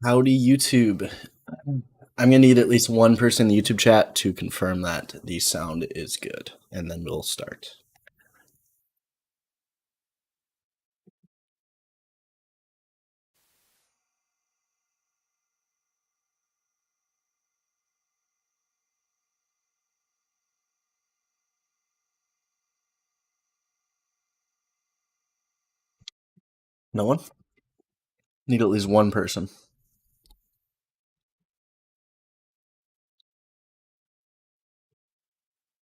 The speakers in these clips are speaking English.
Howdy, YouTube. I'm gonna need at least one person in the YouTube chat to confirm that the sound is good, and then we'll start. No one? Need at least one person.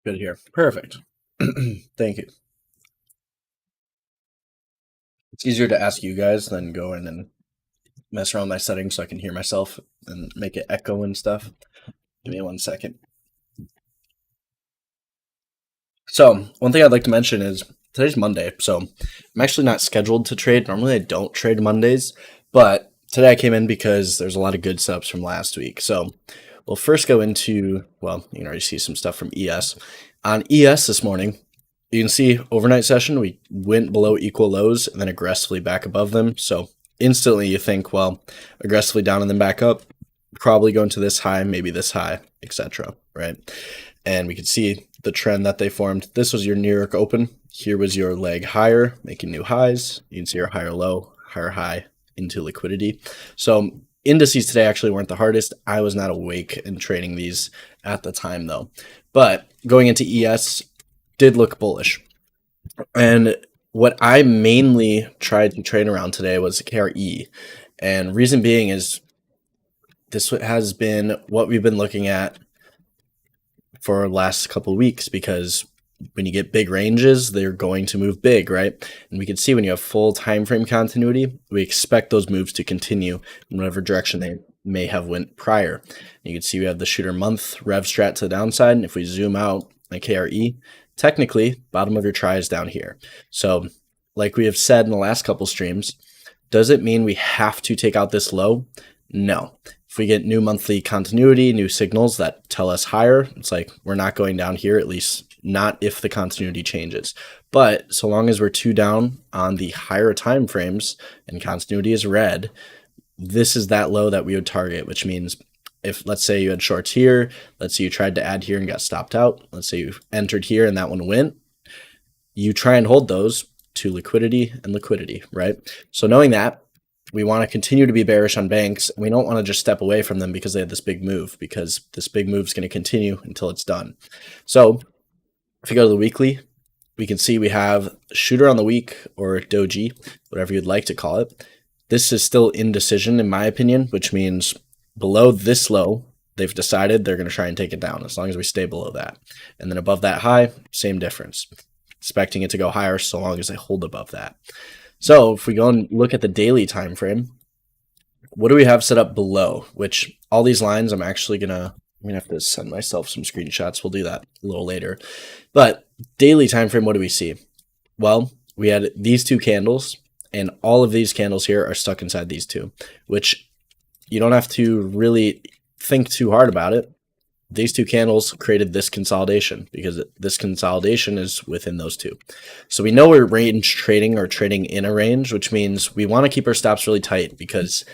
Good here. Perfect. Thank you. It's easier to ask you guys than go in and mess around with my settings so I can hear myself and make it echo and stuff. Give me 1 second. So, one thing I'd like to mention is today's Monday, so I'm actually not scheduled to trade. Normally, I don't trade Mondays, but today I came in because there's a lot of good subs from last week. So, we'll first go into, well, you can already see some stuff from ES. On ES this morning, you can see overnight session, we went below equal lows and then aggressively back above them. So, instantly you think, well, aggressively down and then back up, probably going to this high, maybe this high, etc. Right? And we can see the trend that they formed. This was your New York Open. Here was your leg higher, making new highs. You can see your higher low, higher high into liquidity. So indices today actually weren't the hardest. I was not awake and trading these at the time though. But going into ES did look bullish. And what I mainly tried to trade around today was KRE. And reason being is this has been what we've been looking at for the last couple of weeks, because when you get big ranges, they're going to move big, right? And we can see when you have full time frame continuity, we expect those moves to continue in whatever direction they may have went prior. You can see we have the shooter month rev strat to the downside, and if we zoom out like KRE, technically bottom of your try is down here. So like we have said in the last couple streams, does it mean we have to take out this low? No. If we get new monthly continuity, new signals that tell us higher, it's like we're not going down here, at least not if the continuity changes. But so long as we're 2 down on the higher time frames and continuity is red, this is that low that we would target, which means if, let's say you had shorts here, let's say you tried to add here and got stopped out, let's say you entered here and that one went, you try and hold those to liquidity and liquidity, right? So knowing that, we want to continue to be bearish on banks. We don't want to just step away from them because they had this big move, because this big move is going to continue until it's done. So if you go to the weekly, we can see we have shooter on the week, or doji, whatever you'd like to call it. This is still indecision in my opinion, which means below this low, they've decided they're going to try and take it down as long as we stay below that. And then above that high, same difference. Expecting it to go higher so long as they hold above that. So if we go and look at the daily time frame, what do we have set up below? Which all these lines, I'm gonna have to send myself some screenshots. We'll do that a little later. But daily time frame, what do we see? Well, we had these 2 candles, and all of these candles here are stuck inside these 2, which you don't have to really think too hard about it. These 2 candles created this consolidation because this consolidation is within those 2. So we know we're range trading or trading in a range, which means we want to keep our stops really tight, because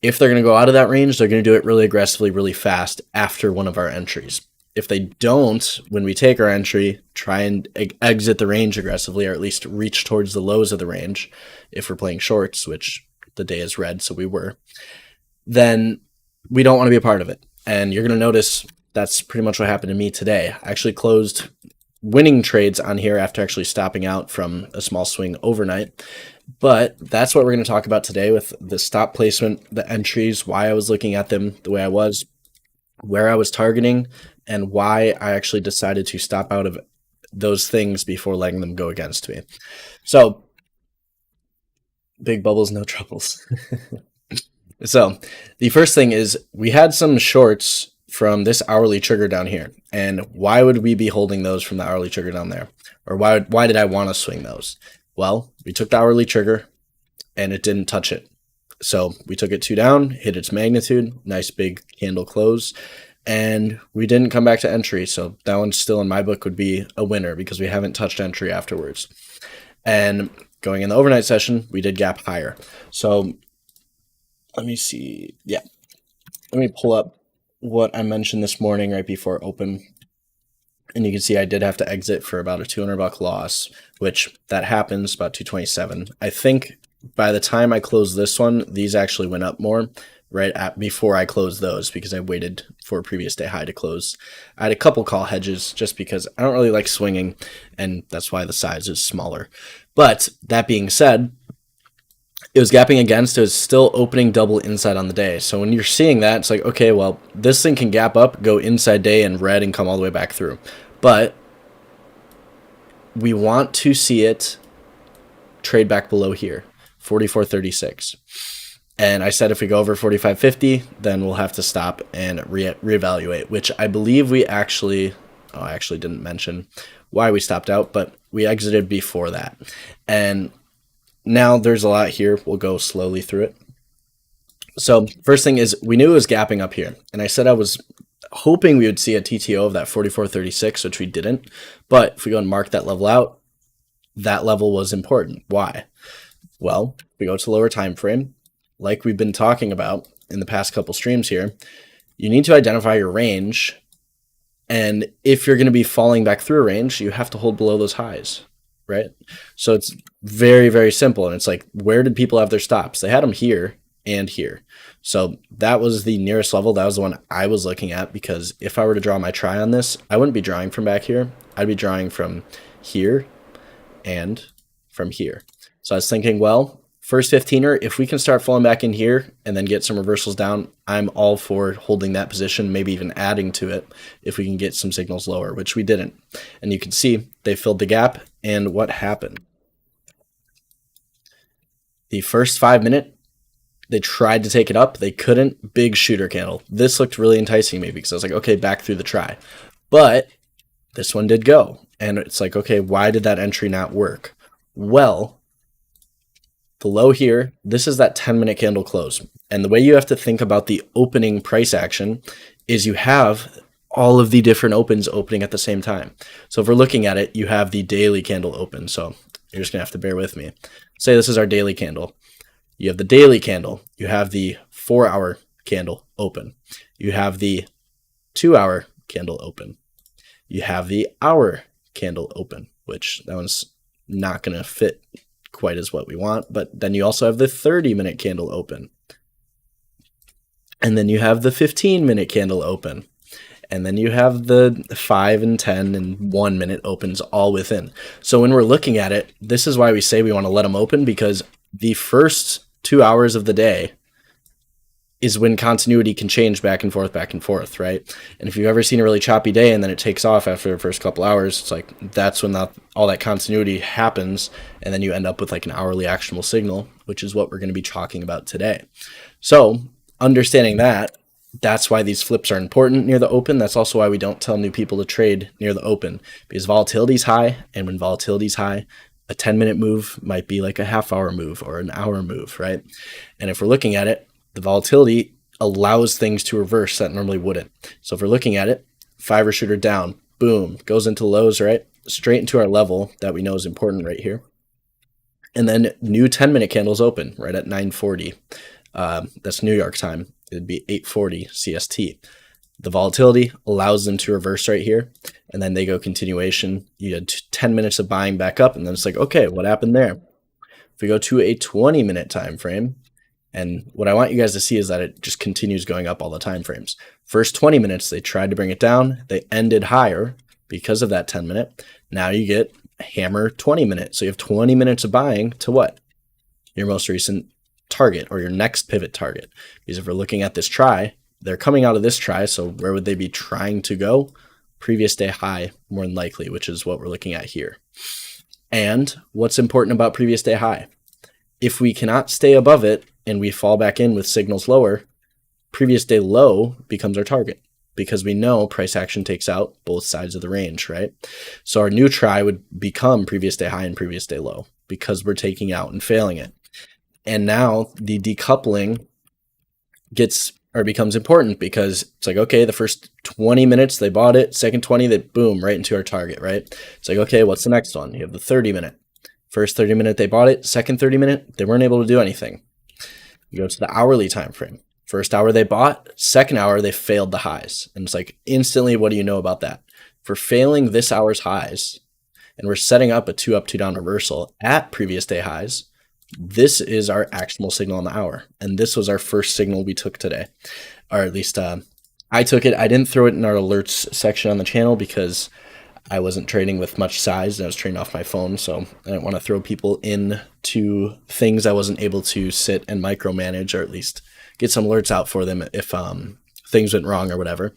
if they're going to go out of that range, they're going to do it really aggressively, really fast after one of our entries. If they don't, when we take our entry, try and exit the range aggressively, or at least reach towards the lows of the range, if we're playing shorts, which the day is red, so we were, then we don't want to be a part of it. And you're going to notice that's pretty much what happened to me today. I actually closed winning trades on here after actually stopping out from a small swing overnight. But that's what we're going to talk about today, with the stop placement, the entries, why I was looking at them the way I was, where I was targeting, and why I actually decided to stop out of those things before letting them go against me. So, big bubbles, no troubles. So, the first thing is we had some shorts from this hourly trigger down here. And why would we be holding those from the hourly trigger down there? Or why did I want to swing those? Well, we took the hourly trigger and it didn't touch it. So we took it 2 down, hit its magnitude, nice big candle close, and we didn't come back to entry. So that one still in my book would be a winner, because we haven't touched entry afterwards. And going in the overnight session, we did gap higher. So let me see. Yeah. Let me pull up what I mentioned this morning right before open. And you can see I did have to exit for about a $200 loss, which that happens about 227. I think by the time I closed this one, these actually went up more right at before I closed those because I waited for a previous day high to close. I had a couple call hedges just because I don't really like swinging, and that's why the size is smaller. But that being said, it was gapping against, it was still opening double inside on the day. So when you're seeing that, it's like, okay, well, this thing can gap up, go inside day and red and come all the way back through. But we want to see it trade back below here, 44.36. And I said if we go over 45.50, then we'll have to stop and reevaluate, which I believe we actually, I actually didn't mention why we stopped out, but we exited before that. And now there's a lot here. We'll go slowly through it. So first thing is we knew it was gapping up here. And I said I was hoping we would see a TTO of that 44.36, which we didn't. But if we go and mark that level out, that level was important. Why? Well, we go to lower time frame. Like we've been talking about in the past couple streams here, you need to identify your range. And if you're going to be falling back through a range, you have to hold below those highs, right? So it's very, very simple. And it's like, where did people have their stops? They had them here and here. So that was the nearest level. That was the one I was looking at, because if I were to draw my try on this, I wouldn't be drawing from back here. I'd be drawing from here and from here. So I was thinking, well, first 15er, if we can start falling back in here and then get some reversals down, I'm all for holding that position, maybe even adding to it if we can get some signals lower, which we didn't. And you can see they filled the gap. And what happened? The first 5 minute, they tried to take it up. They couldn't. Big shooter candle. This looked really enticing me because I was like, okay, back through the try. But this one did go. And it's like, okay, why did that entry not work? Well, the low here, this is that 10-minute candle close. And the way you have to think about the opening price action is you have all of the different opens opening at the same time. So if we're looking at it, you have the daily candle open. So you're just going to have to bear with me. Say this is our daily candle. You have the daily candle. You have the 4-hour candle open. You have the 2-hour candle open. You have the hour candle open, which that one's not going to fit quite as what we want. But then you also have the 30-minute candle open. And then you have the 15-minute candle open. And then you have the 5 and 10 and 1 minute opens all within. So when we're looking at it, this is why we say we want to let them open, because the first 2 hours of the day is when continuity can change back and forth, right? And if you've ever seen a really choppy day and then it takes off after the first couple hours, it's like that's when all that continuity happens, and then you end up with like an hourly actionable signal, which is what we're going to be talking about today. So understanding that, that's why these flips are important near the open. That's also why we don't tell new people to trade near the open, because volatility is high, and when volatility is high, a 10-minute move might be like a half-hour move or an hour move, right? And if we're looking at it, the volatility allows things to reverse that normally wouldn't. So if we're looking at it, 5-er shooter down, boom, goes into lows, right? Straight into our level that we know is important right here. And then new 10-minute candles open right at 9:40. That's New York time. It'd be 8:40 CST. The volatility allows them to reverse right here, and then they go continuation. You had 10 minutes of buying back up, and then it's like, okay, what happened there? If we go to a 20-minute time frame, and what I want you guys to see is that it just continues going up all the time frames. First 20 minutes, they tried to bring it down. They ended higher because of that 10-minute. Now you get hammer 20-minute. So you have 20 minutes of buying to what? Your most recent target or your next pivot target. Because if we're looking at this try, they're coming out of this try. So where would they be trying to go? Previous day high, more than likely, which is what we're looking at here. And what's important about previous day high? If we cannot stay above it and we fall back in with signals lower, previous day low becomes our target, because we know price action takes out both sides of the range, right? So our new try would become previous day high and previous day low because we're taking out and failing it. And now the decoupling becomes important, because it's like, okay, the first 20 minutes they bought it, second 20 they boom right into our target, right? It's like, okay, what's the next one? You have the 30-minute. First 30-minute they bought it, second 30-minute they weren't able to do anything. You go to the hourly time frame. First hour they bought, second hour they failed the highs. And it's like instantly, what do you know about that? For failing this hour's highs, and we're setting up a 2 up, 2 down reversal at previous day highs, this is our actionable signal on the hour. And this was our first signal we took today. Or at least I took it. I didn't throw it in our alerts section on the channel because I wasn't trading with much size and I was trading off my phone. So I didn't want to throw people into things I wasn't able to sit and micromanage, or at least get some alerts out for them if things went wrong or whatever.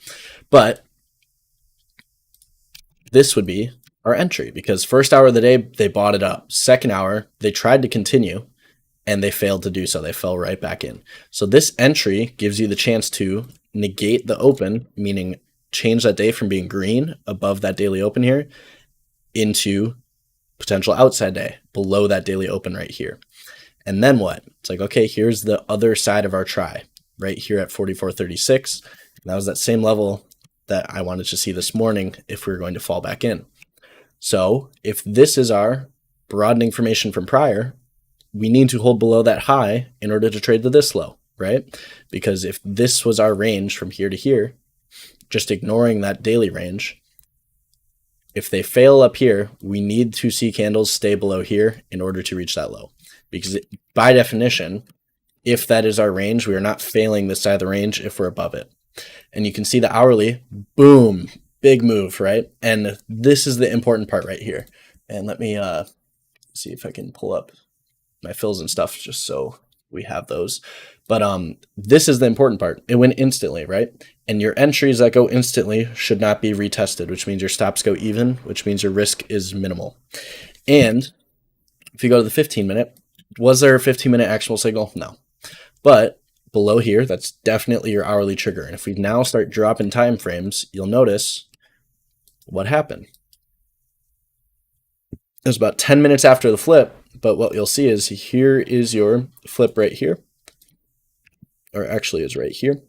But this would be our entry, because first hour of the day, they bought it up. Second hour, they tried to continue and they failed to do so. They fell right back in. So this entry gives you the chance to negate the open, meaning change that day from being green above that daily open here into potential outside day below that daily open right here. And then what? It's like, okay, here's the other side of our try right here at 44.36. That was that same level that I wanted to see this morning if we were going to fall back in. So if this is our broadening formation from prior, we need to hold below that high in order to trade to this low, right? Because if this was our range from here to here, just ignoring that daily range, if they fail up here, we need to see candles stay below here in order to reach that low. Because by definition, if that is our range, we are not failing this side of the range if we're above it. And you can see the hourly, boom, big move, right? And this is the important part right here. And let me see if I can pull up my fills and stuff just so we have those. But this is the important part. It went instantly, right? And your entries that go instantly should not be retested, which means your stops go even, which means your risk is minimal. And if you go to the 15-minute, was there a 15-minute actual signal? No. But below here, that's definitely your hourly trigger. And if we now start dropping time frames, you'll notice what happened. It was about 10 minutes after the flip, but what you'll see is here is your flip right here, or actually is right here.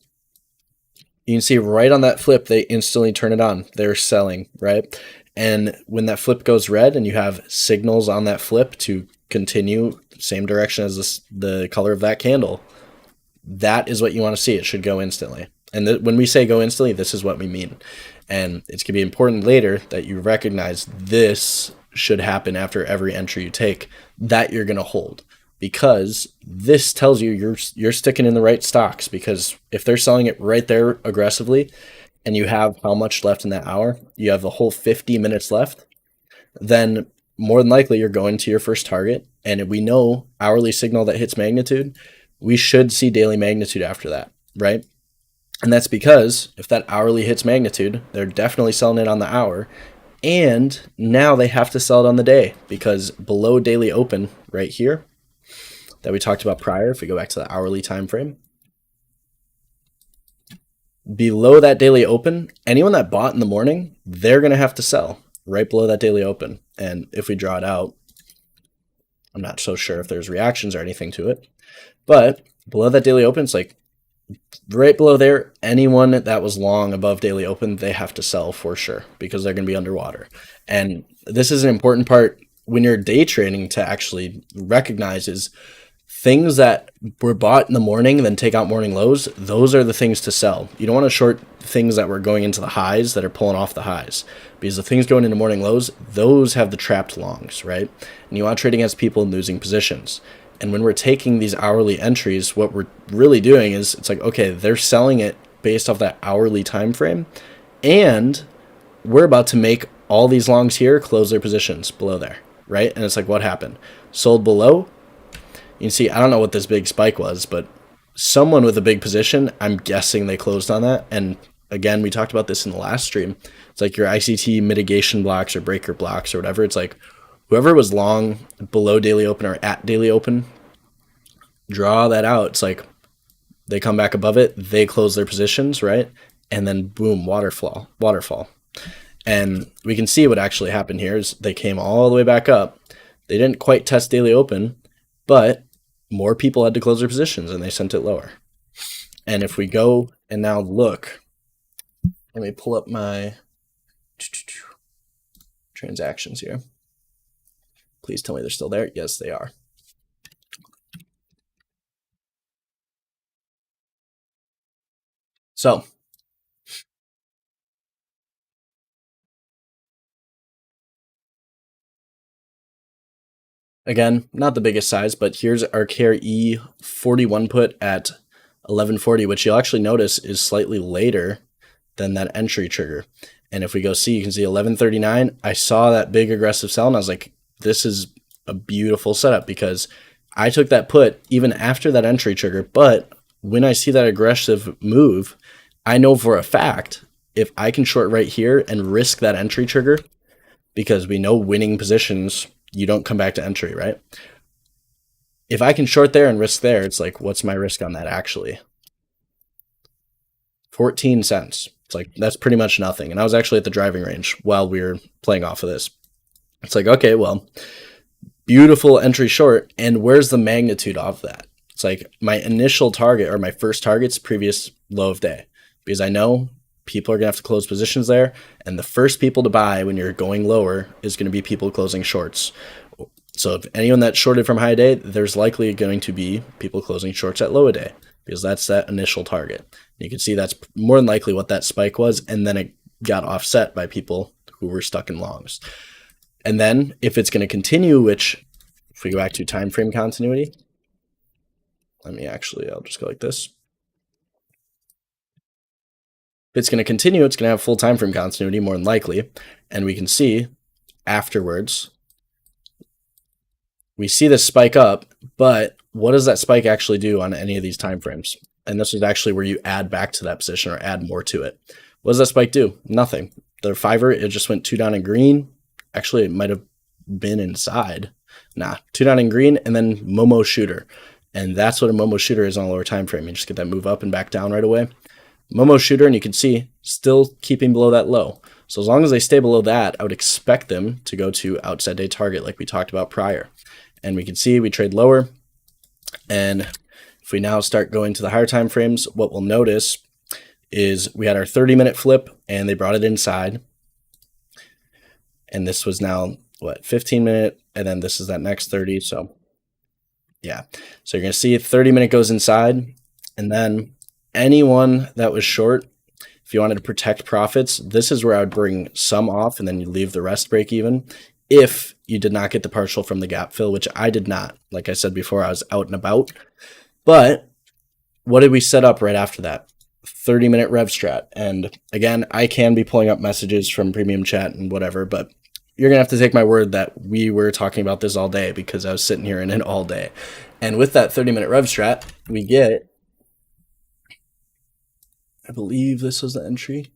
You can see right on that flip, they instantly turn it on. They're selling, right? And when that flip goes red and you have signals on that flip to continue same direction as the color of that candle, that is what you want to see. It should go instantly. And when we say go instantly, this is what we mean. And it's going to be important later that you recognize this should happen after every entry you take that you're going to hold, because this tells you you're sticking in the right stocks. Because if they're selling it right there aggressively and you have how much left in that hour, you have the whole 50 minutes left, then more than likely you're going to your first target. And we know hourly signal that hits magnitude, we should see daily magnitude after that, right? And that's because if that hourly hits magnitude, they're definitely selling it on the hour. And now they have to sell it on the day, because below daily open right here that we talked about prior, if we go back to the hourly time frame, below that daily open, anyone that bought in the morning, they're going to have to sell right below that daily open. And if we draw it out, I'm not so sure if there's reactions or anything to it, but below that daily open, it's like right below there, anyone that was long above daily open, they have to sell for sure, because they're going to be underwater. And this is an important part when you're day trading to actually recognize, is things that were bought in the morning and then take out morning lows, those are the things to sell. You don't want to short things that were going into the highs that are pulling off the highs, because the things going into morning lows, those have the trapped longs, right? And you want to trade against people in losing positions. And when we're taking these hourly entries, what we're really doing is, it's like, okay, they're selling it based off that hourly time frame, and we're about to make all these longs here close their positions below there, right? And it's like, what happened? Sold below. You can see, I don't know what this big spike was, but someone with a big position, I'm guessing they closed on that. And again, we talked about this in the last stream. It's like your ICT mitigation blocks or breaker blocks or whatever. It's like whoever was long below daily open or at daily open, draw that out. It's like they come back above it, they close their positions, right? And then boom, waterfall. And we can see what actually happened here is they came all the way back up. They didn't quite test daily open, but more people had to close their positions and they sent it lower. And if we go and now look, let me pull up my transactions here. Please tell me they're still there. Yes, they are. So again, not the biggest size, but here's our KRE 41 put at 1140, which you'll actually notice is slightly later than that entry trigger. And if we go see, you can see 1139. I saw that big aggressive sell and I was like, this is a beautiful setup because I took that put even after that entry trigger. But when I see that aggressive move, I know for a fact if I can short right here and risk that entry trigger, because we know winning positions, you don't come back to entry, right? If I can short there and risk there, it's like, what's my risk on that actually? 14 cents. It's like, that's pretty much nothing. And I was actually at the driving range while we were playing off of this. It's like, okay, well, beautiful entry short. And where's the magnitude of that? It's like my initial target or my first target's previous low of day, because I know people are going to have to close positions there. And the first people to buy when you're going lower is going to be people closing shorts. So if anyone that shorted from high day, there's likely going to be people closing shorts at low a day, because that's that initial target. You can see that's more than likely what that spike was, and then it got offset by people who were stuck in longs. And then if it's going to continue, which if we go back to time frame continuity, I'll just go like this. If it's going to continue, it's going to have full time frame continuity more than likely. And we can see afterwards, we see this spike up, but what does that spike actually do on any of these time frames? And this is actually where you add back to that position or add more to it. What does that spike do? Nothing. The fiver, it just went 2 down in green. Actually, it might have been inside. Nah, 2 down in green and then Momo shooter. And that's what a Momo shooter is on a lower time frame. You just get that move up and back down right away. Momo shooter, and you can see still keeping below that low. So as long as they stay below that, I would expect them to go to outside day target like we talked about prior. And we can see we trade lower. And if we now start going to the higher time frames, what we'll notice is we had our 30-minute flip and they brought it inside. And this was now, 15-minute, and then this is that next 30. So yeah, so you're going to see 30-minute goes inside, and then anyone that was short, if you wanted to protect profits, this is where I would bring some off and then you leave the rest break even. If you did not get the partial from the gap fill, which I did not. Like I said before, I was out and about. But what did we set up right after that? 30-minute rev strat. And again, I can be pulling up messages from premium chat and whatever, but you're going to have to take my word that we were talking about this all day because I was sitting here in it all day. And with that 30-minute rev strat, we get, I believe this was the entry.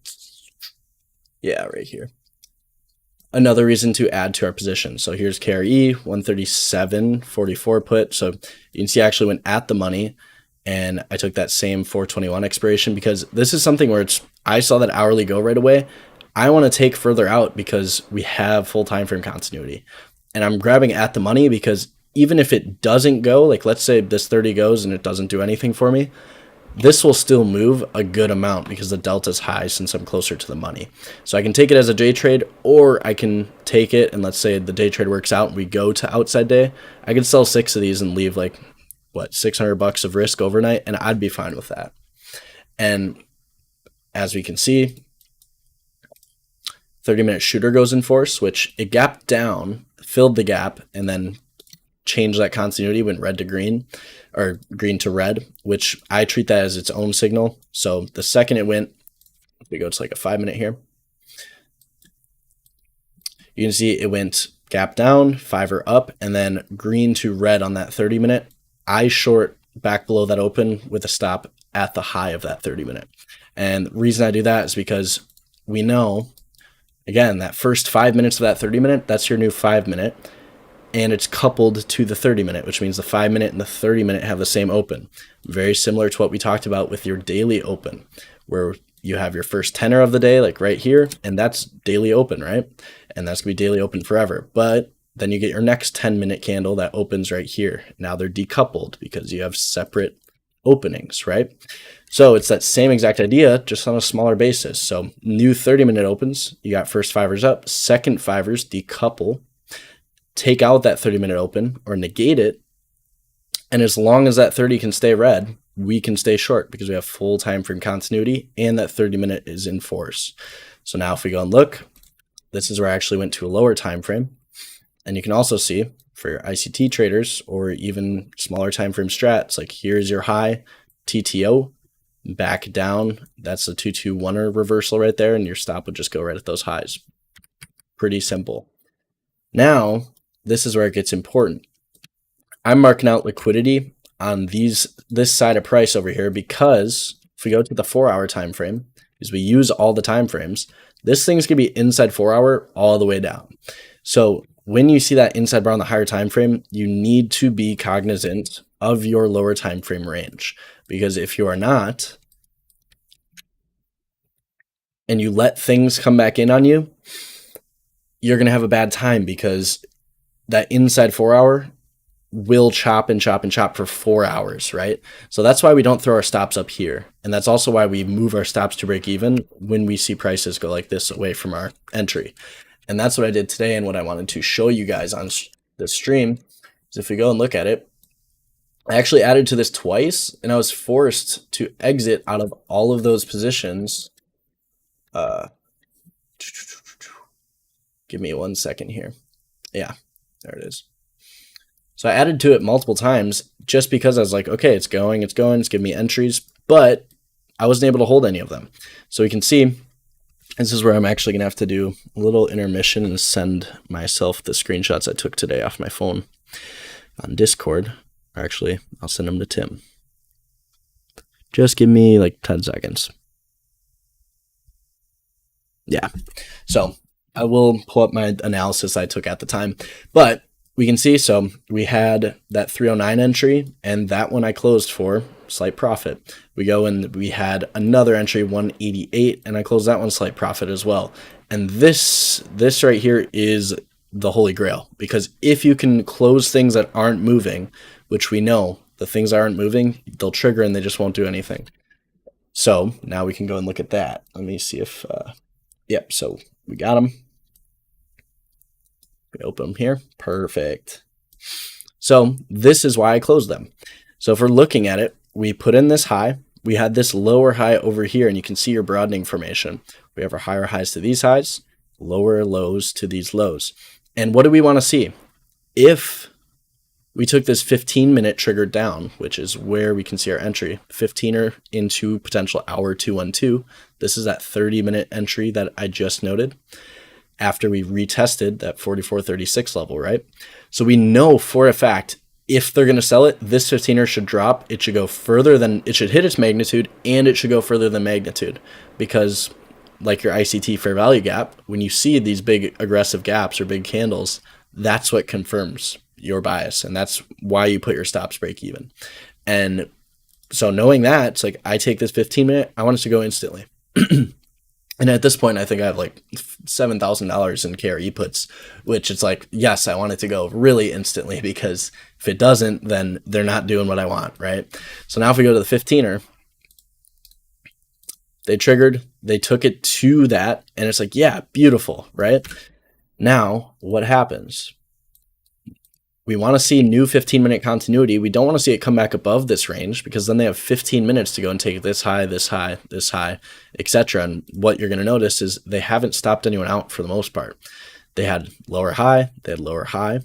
Yeah, right here. Another reason to add to our position. So here's KRE 137.44 put. So you can see I actually went at the money and I took that same 421 expiration because this is something where I saw that hourly go right away. I want to take further out because we have full time frame continuity. And I'm grabbing at the money because even if it doesn't go, like let's say this 30 goes and it doesn't do anything for me, this will still move a good amount because the delta is high since I'm closer to the money. So I can take it as a day trade, or I can take it and let's say the day trade works out and we go to outside day. I could sell 6 of these and leave like $600 of risk overnight, and I'd be fine with that. And as we can see, 30-minute shooter goes in force, which it gapped down, filled the gap, and then changed that continuity, went red to green, or green to red, which I treat that as its own signal. So the second it went, if we go to like a 5-minute here, you can see it went gap down, fiver up, and then green to red on that 30-minute. I short back below that open with a stop at the high of that 30-minute. And the reason I do that is because we know, again, that first 5 minutes of that 30-minute, that's your new 5-minute. And it's coupled to the 30-minute, which means the 5-minute and the 30-minute have the same open. Very similar to what we talked about with your daily open, where you have your first tenor of the day, like right here, and that's daily open, right? And that's going to be daily open forever. But then you get your next 10-minute candle that opens right here. Now they're decoupled because you have separate openings, right? So it's that same exact idea, just on a smaller basis. So new 30-minute opens, you got first fivers up, second fivers decouple, take out that 30-minute open or negate it. And as long as that 30 can stay red, we can stay short because we have full time frame continuity and that 30-minute is in force. So now if we go and look, this is where I actually went to a lower time frame. And you can also see for your ICT traders or even smaller time frame strats, like here's your high TTO, back down. That's a 221er reversal right there, and your stop would just go right at those highs. Pretty simple. Now, this is where it gets important. I'm marking out liquidity on this side of price over here because if we go to the 4-hour time frame, because we use all the time frames, this thing's gonna be inside 4-hour all the way down. So when you see that inside bar on the higher time frame, you need to be cognizant of your lower time frame range, because if you are not, and you let things come back in on you, you're going to have a bad time because that inside 4-hour will chop and chop and chop for 4 hours, right? So that's why we don't throw our stops up here. And that's also why we move our stops to break even when we see prices go like this away from our entry. And that's what I did today. And what I wanted to show you guys on the stream is if we go and look at it, I actually added to this twice and I was forced to exit out of all of those positions. Give me 1 second here. Yeah, there it is. So I added to it multiple times just because I was like, okay, it's going, it's giving me entries, but I wasn't able to hold any of them. So we can see this is where I'm actually going to have to do a little intermission and send myself the screenshots I took today off my phone on Discord. Or actually, I'll send them to Tim. Just give me like 10 seconds. Yeah. So I will pull up my analysis I took at the time, but we can see, so we had that 309 entry and that one I closed for slight profit. We go and we had another entry 188 and I closed that one slight profit as well. And this right here is the holy grail, because if you can close things that aren't moving, which we know the things that aren't moving, they'll trigger and they just won't do anything. So now we can go and look at that. Let me see if, yep. So we got them. We open them here. Perfect. So this is why I closed them. So if we're looking at it, we put in this high. We had this lower high over here, and you can see your broadening formation. We have our higher highs to these highs, lower lows to these lows. And what do we want to see? If we took this 15-minute triggered down, which is where we can see our entry, 15er into potential hour 212. This is that 30-minute entry that I just noted after we retested that 44.36 level, right? So we know for a fact, if they're going to sell it, this 15er should drop. It should go further than, it should hit its magnitude, and it should go further than magnitude, because like your ICT fair value gap, when you see these big aggressive gaps or big candles, that's what confirms your bias, and that's why you put your stops break even. And so knowing that, it's like I take this 15-minute, I want us to go instantly. And at this point, I think I have like $7,000 in KRE puts, which it's like, yes, I want it to go really instantly, because if it doesn't, then they're not doing what I want, right? So now if we go to the 15er, they triggered, they took it to that, and it's like, yeah, beautiful, right? Now, what happens? We want to see new 15-minute continuity. We don't want to see it come back above this range, because then they have 15 minutes to go and take this high, this high, this high, etc. And what you're going to notice is they haven't stopped anyone out for the most part. They had lower high, they had lower high,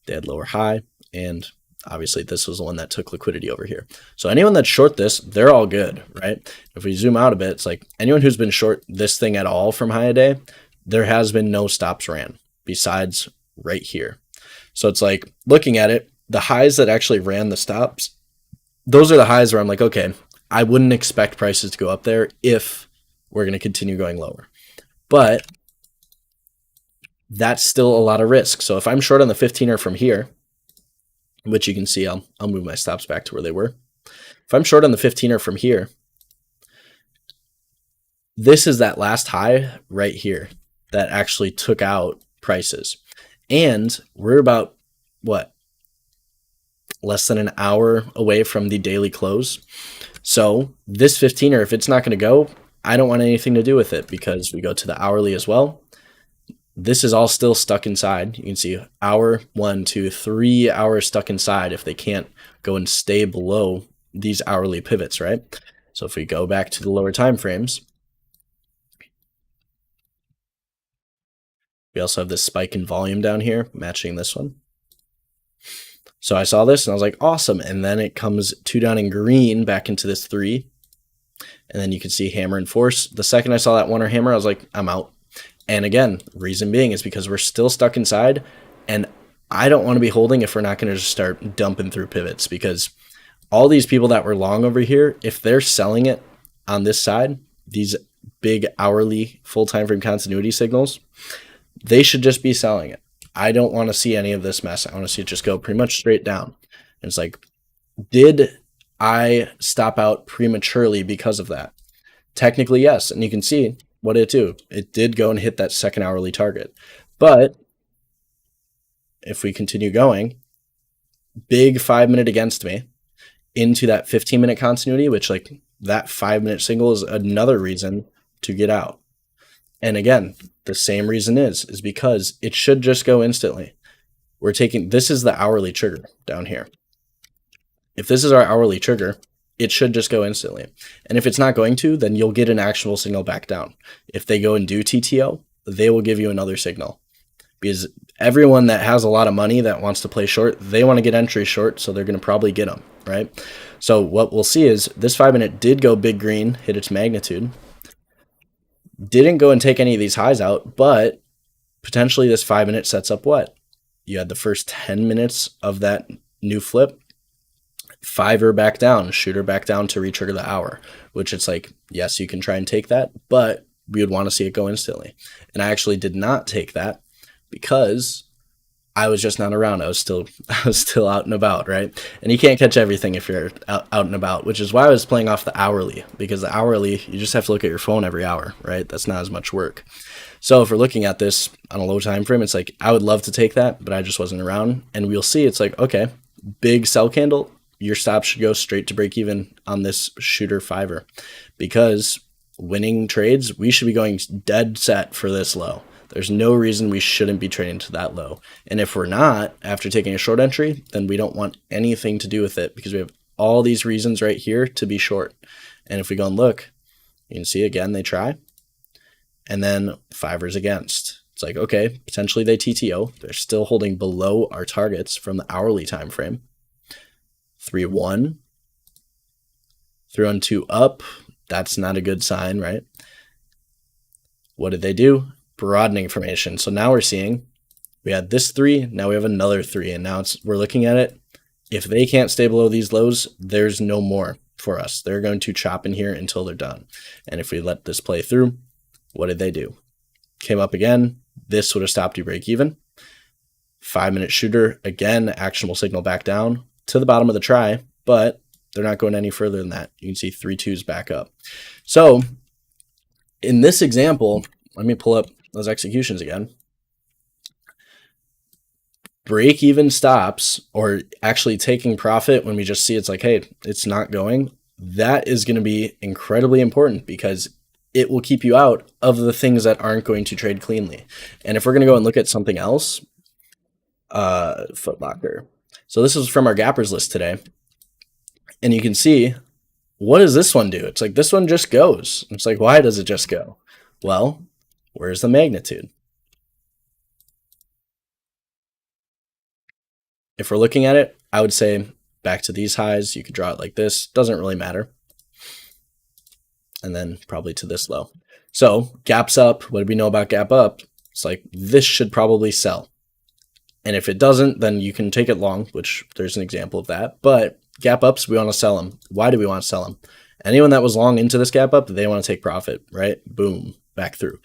they had lower high, and obviously this was the one that took liquidity over here. So anyone that's short this, they're all good, right? If we zoom out a bit, it's like anyone who's been short this thing at all from high a day, there has been no stops ran besides right here. So it's like looking at it, the highs that actually ran the stops, those are the highs where I'm like, okay, I wouldn't expect prices to go up there if we're going to continue going lower. But that's still a lot of risk. So if I'm short on the 15er from here, which you can see, I'll move my stops back to where they were. If I'm short on the 15er from here, this is that last high right here that actually took out prices. And we're about, what, less than an hour away from the daily close. So this 15er, if it's not going to go, I don't want anything to do with it, because we go to the hourly as well. This is all still stuck inside. You can see hour, 1, 2, 3 hours stuck inside if they can't go and stay below these hourly pivots, right? So if we go back to the lower time frames, we also have this spike in volume down here matching this one. So I saw this and I was like, awesome. And then it comes 2 down in green back into this 3. And then you can see hammer and force. The second I saw that 1 or hammer, I was like, I'm out. And again, reason being is because we're still stuck inside. And I don't want to be holding if we're not going to just start dumping through pivots, because all these people that were long over here, if they're selling it on this side, these big hourly full time frame continuity signals, they should just be selling it. I don't want to see any of this mess. I want to see it just go pretty much straight down. And it's like, did I stop out prematurely because of that? Technically, yes. And you can see what it do. It did go and hit that second hourly target. But if we continue going, big 5-minute against me into that 15-minute continuity, which like that 5-minute signal is another reason to get out. And again, the same reason is because it should just go instantly. We're taking, this is the hourly trigger down here. If this is our hourly trigger, it should just go instantly. And if it's not going to, then you'll get an actual signal back down. If they go and do TTO, they will give you another signal. Because everyone that has a lot of money that wants to play short, they want to get entry short, so they're going to probably get them, right? So what we'll see is this 5-minute did go big green, hit its magnitude. Didn't go and take any of these highs out, but potentially this 5-minute sets up what? You had the first 10 minutes of that new flip, fiver back down, shooter back down to retrigger the hour, which it's like, yes, you can try and take that, but we would want to see it go instantly. And I actually did not take that because I was just not around. I was still out and about, right? And you can't catch everything if you're out and about, which is why I was playing off the hourly, because the hourly, you just have to look at your phone every hour, right? That's not as much work. So if we're looking at this on a low time frame, it's like, I would love to take that, but I just wasn't around. And we'll see, it's like, okay, big sell candle, your stop should go straight to break even on this shooter fiver, because winning trades, we should be going dead set for this low. There's no reason we shouldn't be trading to that low. And if we're not, after taking a short entry, then we don't want anything to do with it, because we have all these reasons right here to be short. And if we go and look, you can see again, they try. And then fivers against. It's like, okay, potentially they TTO. They're still holding below our targets from the hourly time frame. 3-1. 3-1-2 up. That's not a good sign, right? What did they do? Broadening formation. So now we're seeing we had this 3, now we have another 3, and now we're looking at it. If they can't stay below these lows, there's no more for us. They're going to chop in here until they're done. And if we let this play through, what did they do? Came up again. This would have stopped you break even. 5-minute shooter, again, actionable signal back down to the bottom of the try, but they're not going any further than that. You can see 3-2s back up. So in this example, let me pull up those executions again. Break even stops, or actually taking profit when we just see it's like, hey, it's not going. That is going to be incredibly important, because it will keep you out of the things that aren't going to trade cleanly. And if we're going to go and look at something else, Foot Locker. So this is from our gappers list today. And you can see, what does this one do? It's like, this one just goes. It's like, why does it just go? Well, where's the magnitude? If we're looking at it, I would say back to these highs, you could draw it like this. Doesn't really matter. And then probably to this low. So gaps up. What do we know about gap up? It's like, this should probably sell. And if it doesn't, then you can take it long, which there's an example of that. But gap ups, we want to sell them. Why do we want to sell them? Anyone that was long into this gap up, they want to take profit, right? Boom, back through.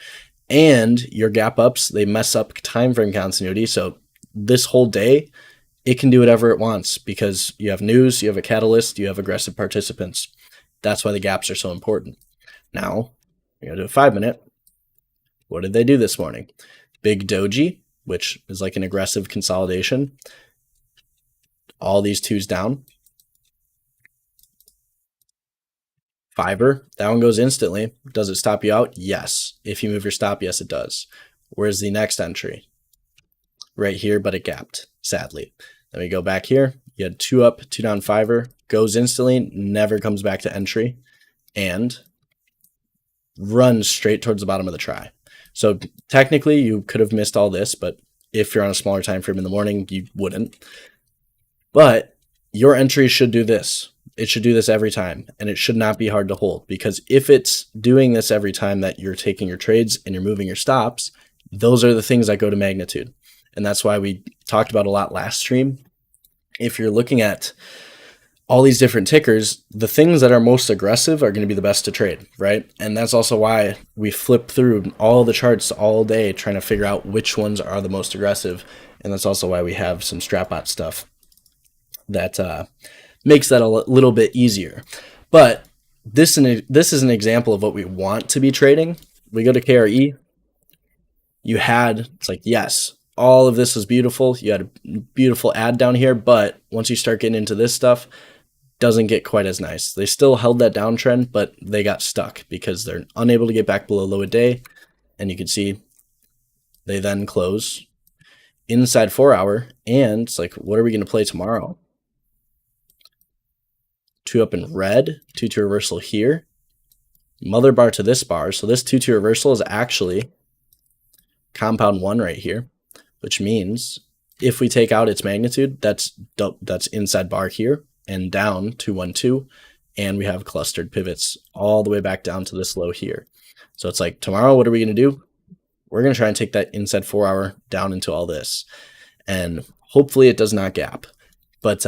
And your gap ups, they mess up time frame continuity. So this whole day, it can do whatever it wants, because you have news, you have a catalyst, you have aggressive participants. That's why the gaps are so important. Now, we're going to do a 5-minute. What did they do this morning? Big doji, which is like an aggressive consolidation. All these 2s down. Fiver, that one goes instantly. Does it stop you out? Yes. If you move your stop, yes, it does. Where's the next entry? Right here, but it gapped, sadly. Then we go back here. You had 2 up, 2 down, fiver, goes instantly, never comes back to entry, and runs straight towards the bottom of the try. So technically you could have missed all this, but if you're on a smaller time frame in the morning, you wouldn't. But your entry should do this. It should do this every time, and it should not be hard to hold, because if it's doing this every time that you're taking your trades and you're moving your stops, those are the things that go to magnitude. And that's why we talked about a lot last stream. If you're looking at all these different tickers, the things that are most aggressive are going to be the best to trade, right? And that's also why we flip through all the charts all day trying to figure out which ones are the most aggressive. And that's also why we have some StratBot stuff that makes that a little bit easier. But this is an example of what we want to be trading. We go to KRE. It's like, yes, all of this is beautiful. You had a beautiful ad down here, but once you start getting into this stuff, doesn't get quite as nice. They still held that downtrend, but they got stuck because they're unable to get back below low a day. And you can see they then close inside 4 hour. And it's like, what are we going to play tomorrow? 2 up in red, 2-2 reversal here, mother bar to this bar. So this 2-2 reversal is actually compound 1 right here, which means if we take out its magnitude, that's inside bar here and down to 1-2, and we have clustered pivots all the way back down to this low here. So it's like, tomorrow, what are we going to do? We're going to try and take that inside 4 hour down into all this, and hopefully it does not gap. But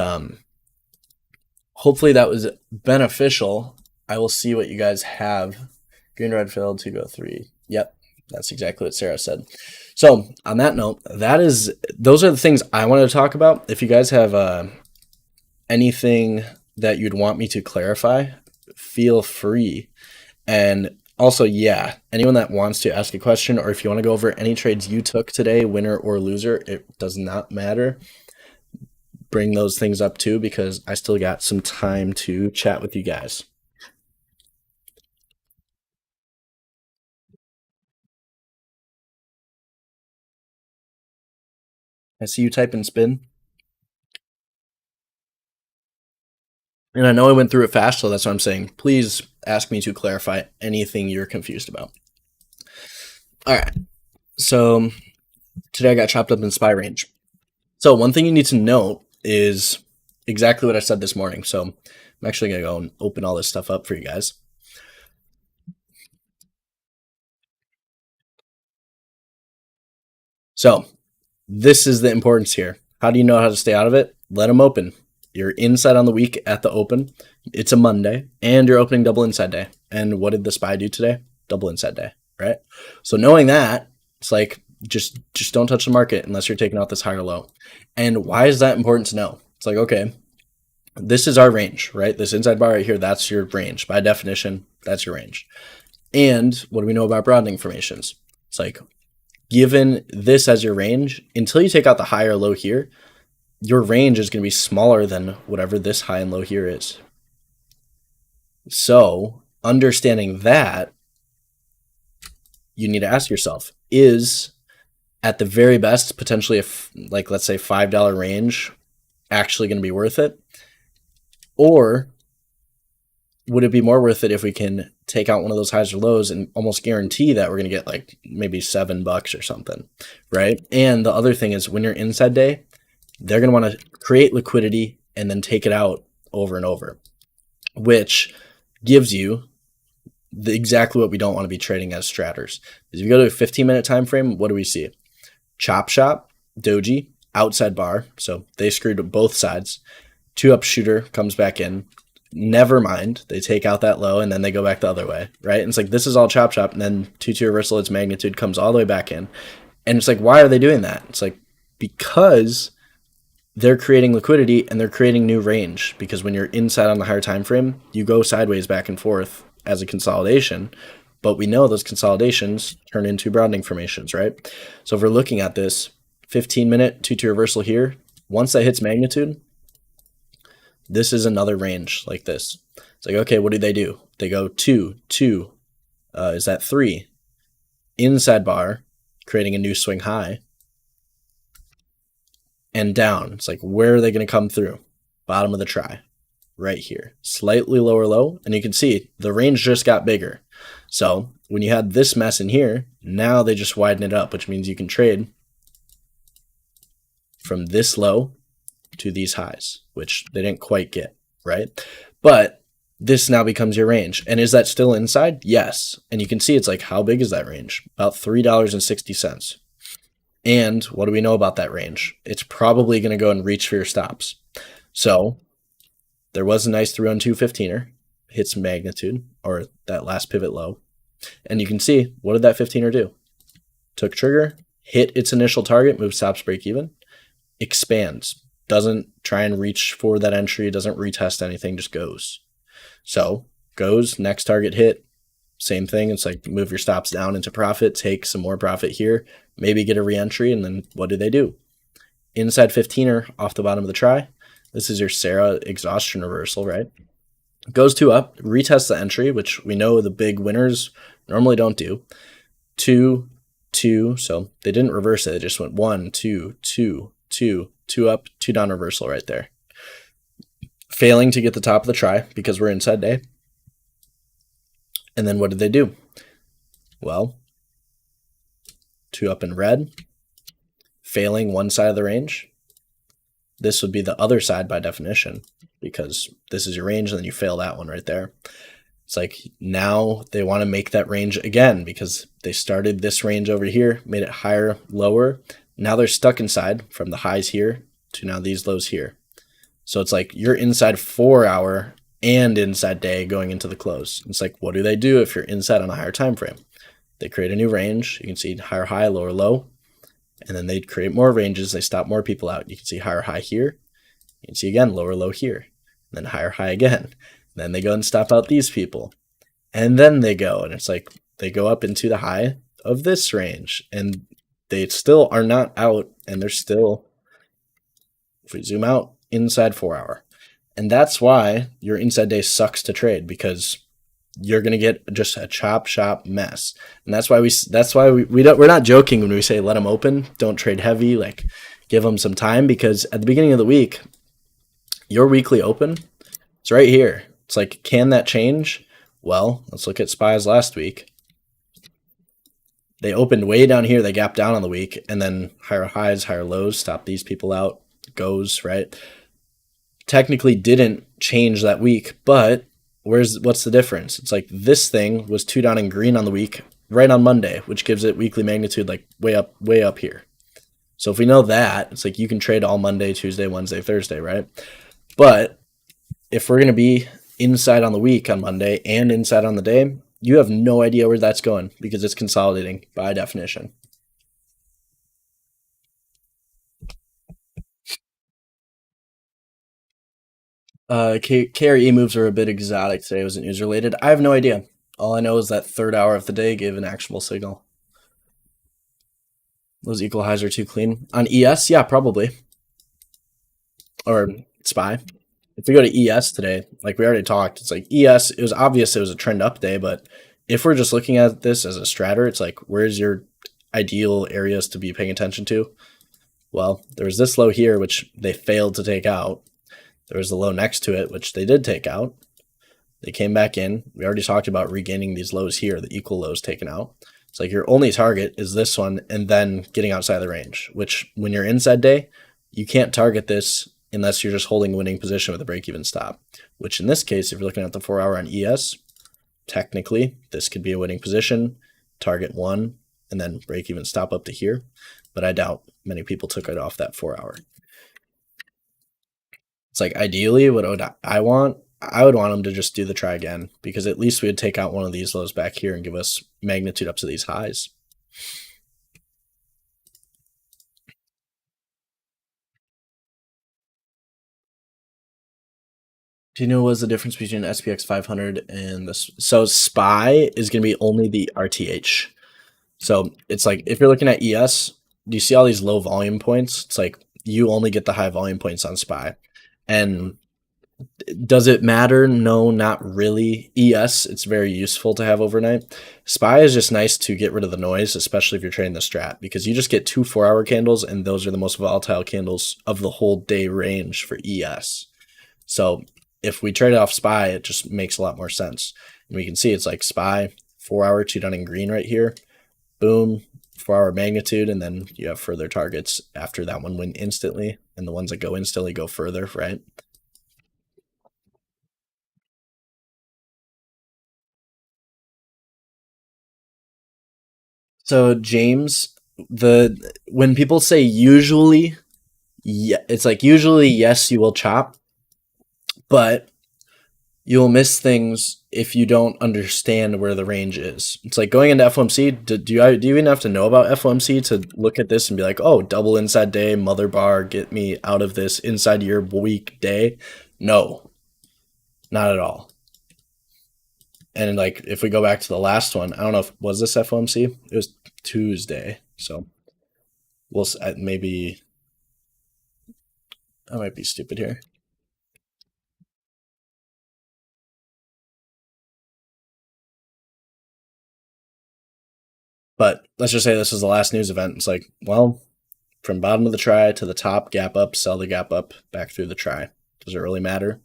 hopefully that was beneficial. I will see what you guys have. Green, red, filled, 2 go 3. Yep, that's exactly what Sarah said. So on that note, those are the things I wanted to talk about. If you guys have anything that you'd want me to clarify, feel free. And also, yeah, anyone that wants to ask a question, or if you want to go over any trades you took today, winner or loser, it does not matter. Bring those things up too, because I still got some time to chat with you guys. I see you type in spin. And I know I went through it fast, so that's what I'm saying. Please ask me to clarify anything you're confused about. All right. So today I got chopped up in SPY range. So one thing you need to note is exactly what I said this morning. So I'm actually going to go and open all this stuff up for you guys. So this is the importance here. How do you know how to stay out of it? Let them open. You're inside on the week at the open. It's a Monday, and you're opening double inside day. And what did the SPY do today? Double inside day, right? So knowing that, it's like, just don't touch the market unless you're taking out this higher low. And why is that important to know? It's like, okay, this is our range, right? This inside bar right here, that's your range. By definition, that's your range. And what do we know about broadening formations? It's like, given this as your range, until you take out the high or low here, your range is going to be smaller than whatever this high and low here is. So understanding that, you need to ask yourself, is at the very best, potentially, like let's say $5 range actually going to be worth it? Or would it be more worth it if we can take out one of those highs or lows and almost guarantee that we're going to get like maybe $7 or something, right? And the other thing is, when you're inside day, they're going to want to create liquidity and then take it out over and over, which gives you exactly what we don't want to be trading as straters. If you go to a 15-minute time frame, what do we see? Chop shop, doji, outside bar. So they screwed both sides. 2 up shooter comes back in. Never mind. They take out that low and then they go back the other way, right? And it's like, this is all chop shop. And then 2-2 reversal, its magnitude comes all the way back in. And it's like, why are they doing that? It's like, because they're creating liquidity and they're creating new range, because when you're inside on the higher time frame, you go sideways back and forth as a consolidation, but we know those consolidations turn into broadening formations, right? So if we're looking at this 15-minute 2-2 reversal here, once that hits magnitude, this is another range like this. It's like, okay, what do? They go 2, 2, is that 3? Inside bar, creating a new swing high, and down. It's like, where are they going to come through? bottom of the try, right here. Slightly lower low, and you can see the range just got bigger. So when you had this mess in here, now they just widen it up, which means you can trade from this low to these highs, which they didn't quite get, right? But this now becomes your range. And is that still inside? Yes. And you can see it's like, how big is that range? About $3.60. And what do we know about that range? It's probably going to go and reach for your stops. So there was a nice 3-on-2 15er, hits magnitude, or that last pivot low. And you can see, what did that 15er do? Took trigger, hit its initial target, move stops, break even, expands. Doesn't try and reach for that entry, doesn't retest anything, just goes. So goes, next target hit, same thing. It's like move your stops down into profit, take some more profit here, maybe get a re-entry, and then what do? Inside 15er off the bottom of the try. This is your Sarah exhaustion reversal, right? Goes 2 up, retests the entry, which we know the big winners normally don't do. 2, 2, so they didn't reverse it, it just went 1, 2, 2, 2, 2 up, 2 down reversal right there. Failing to get the top of the try because we're inside day. And then what did they do? Well, 2 up in red, failing one side of the range. This would be the other side by definition because this is your range and then you fail that one right there. It's like now they want to make that range again because they started this range over here, made it higher, lower. Now they're stuck inside from the highs here to now these lows here. So it's like you're inside 4 hour and inside day going into the close. It's like, what do they do if you're inside on a higher time frame? They create a new range. You can see higher high, lower low. And then they create more ranges. They stop more people out. You can see higher high here. You can see again, lower low here. And then higher high again. And then they go and stop out these people. And then they go. And it's like they go up into the high of this range. And they still are not out. And they're still, if we zoom out, inside 4 hour. And that's why your inside day sucks to trade because you're going to get just a chop shop mess. And that's why we're not joking when we say let them open, don't trade heavy, like give them some time, because at the beginning of the week, your weekly open, it's right here. It's like, can that change? Well, let's look at SPY's last week. They opened way down here, they gapped down on the week, and then higher highs, higher lows, stop these people out, goes, right? Technically didn't change that week, but what's the difference? It's like this thing was 2 down in green on the week right on Monday, which gives it weekly magnitude like way up here. So if we know that, it's like you can trade all Monday, Tuesday, Wednesday, Thursday, right? But if we're going to be inside on the week on Monday and inside on the day, you have no idea where that's going because it's consolidating by definition. KRE moves are a bit exotic today. It wasn't news related. I have no idea. All I know is that 3rd hour of the day gave an actionable signal. Was equalizer too clean? On ES? Yeah, probably. Or SPY. If we go to ES today, like we already talked, it's like ES, it was obvious it was a trend up day, but if we're just looking at this as a stratter, it's like, where's your ideal areas to be paying attention to? Well, there was this low here, which they failed to take out. There was the low next to it, which they did take out. They came back in. We already talked about regaining these lows here, the equal lows taken out. It's like your only target is this one and then getting outside the range, which when you're inside day, you can't target this unless you're just holding a winning position with a break-even stop, which in this case, if you're looking at the 4 hour on ES, technically this could be a winning position, target 1, and then break-even stop up to here. But I doubt many people took it off that 4 hour. It's like ideally what I would want them to just do the try again because at least we would take out one of these lows back here and give us magnitude up to these highs. Do you know what's the difference between SPX 500 and this? So SPY is going to be only the RTH. So it's like if you're looking at ES, do you see all these low volume points? It's like you only get the high volume points on SPY. And does it matter? No, not really. ES, it's very useful to have overnight. SPY is just nice to get rid of the noise, especially if you're trading the strat, because you just get 2 4 hour candles, and those are the most volatile candles of the whole day range for ES. So if we trade it off SPY, it just makes a lot more sense. And we can see it's like SPY, 4 hour, 2 down in green right here. Boom, 4 hour magnitude. And then you have further targets after that one went instantly. And the ones that go instantly go further, right? So James, when people say usually, yeah, it's like usually yes, you will chop, but you'll miss things if you don't understand where the range is. It's like going into FOMC. Do you even have to know about FOMC to look at this and be like, oh, double inside day, mother bar, get me out of this inside your week day? No, not at all. And like if we go back to the last one, I don't know if was this FOMC. It was Tuesday, so maybe I might be stupid here. But let's just say this is the last news event. It's like, well, from bottom of the try to the top, gap up, sell the gap up, back through the try. Does it really matter?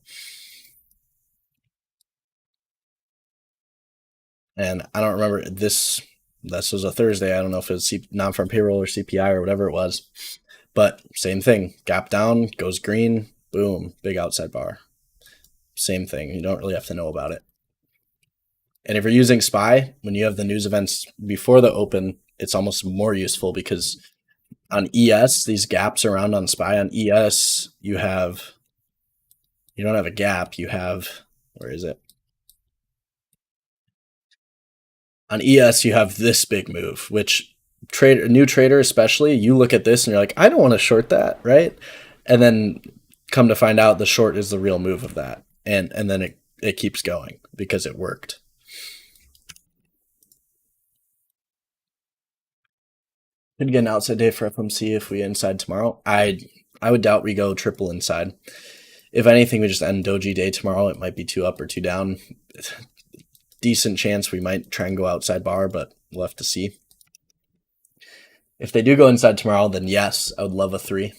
And I don't remember this. This was a Thursday. I don't know if it's non-farm payroll or CPI or whatever it was, but same thing. Gap down, goes green, boom, big outside bar. Same thing. You don't really have to know about it. And if you're using SPY, when you have the news events before the open, it's almost more useful because on ES, these gaps around on SPY, on ES, you don't have a gap. You have, where is it? On ES, you have this big move, which new trader especially, you look at this and you're like, I don't want to short that, right? And then come to find out the short is the real move of that. And then it keeps going because it worked. Could get an outside day for FOMC if we inside tomorrow. I would doubt we go triple inside. If anything, we just end doji day tomorrow. It might be 2 up or 2 down. Decent chance we might try and go outside bar, but we'll have to see. If they do go inside tomorrow, then yes, I would love a 3.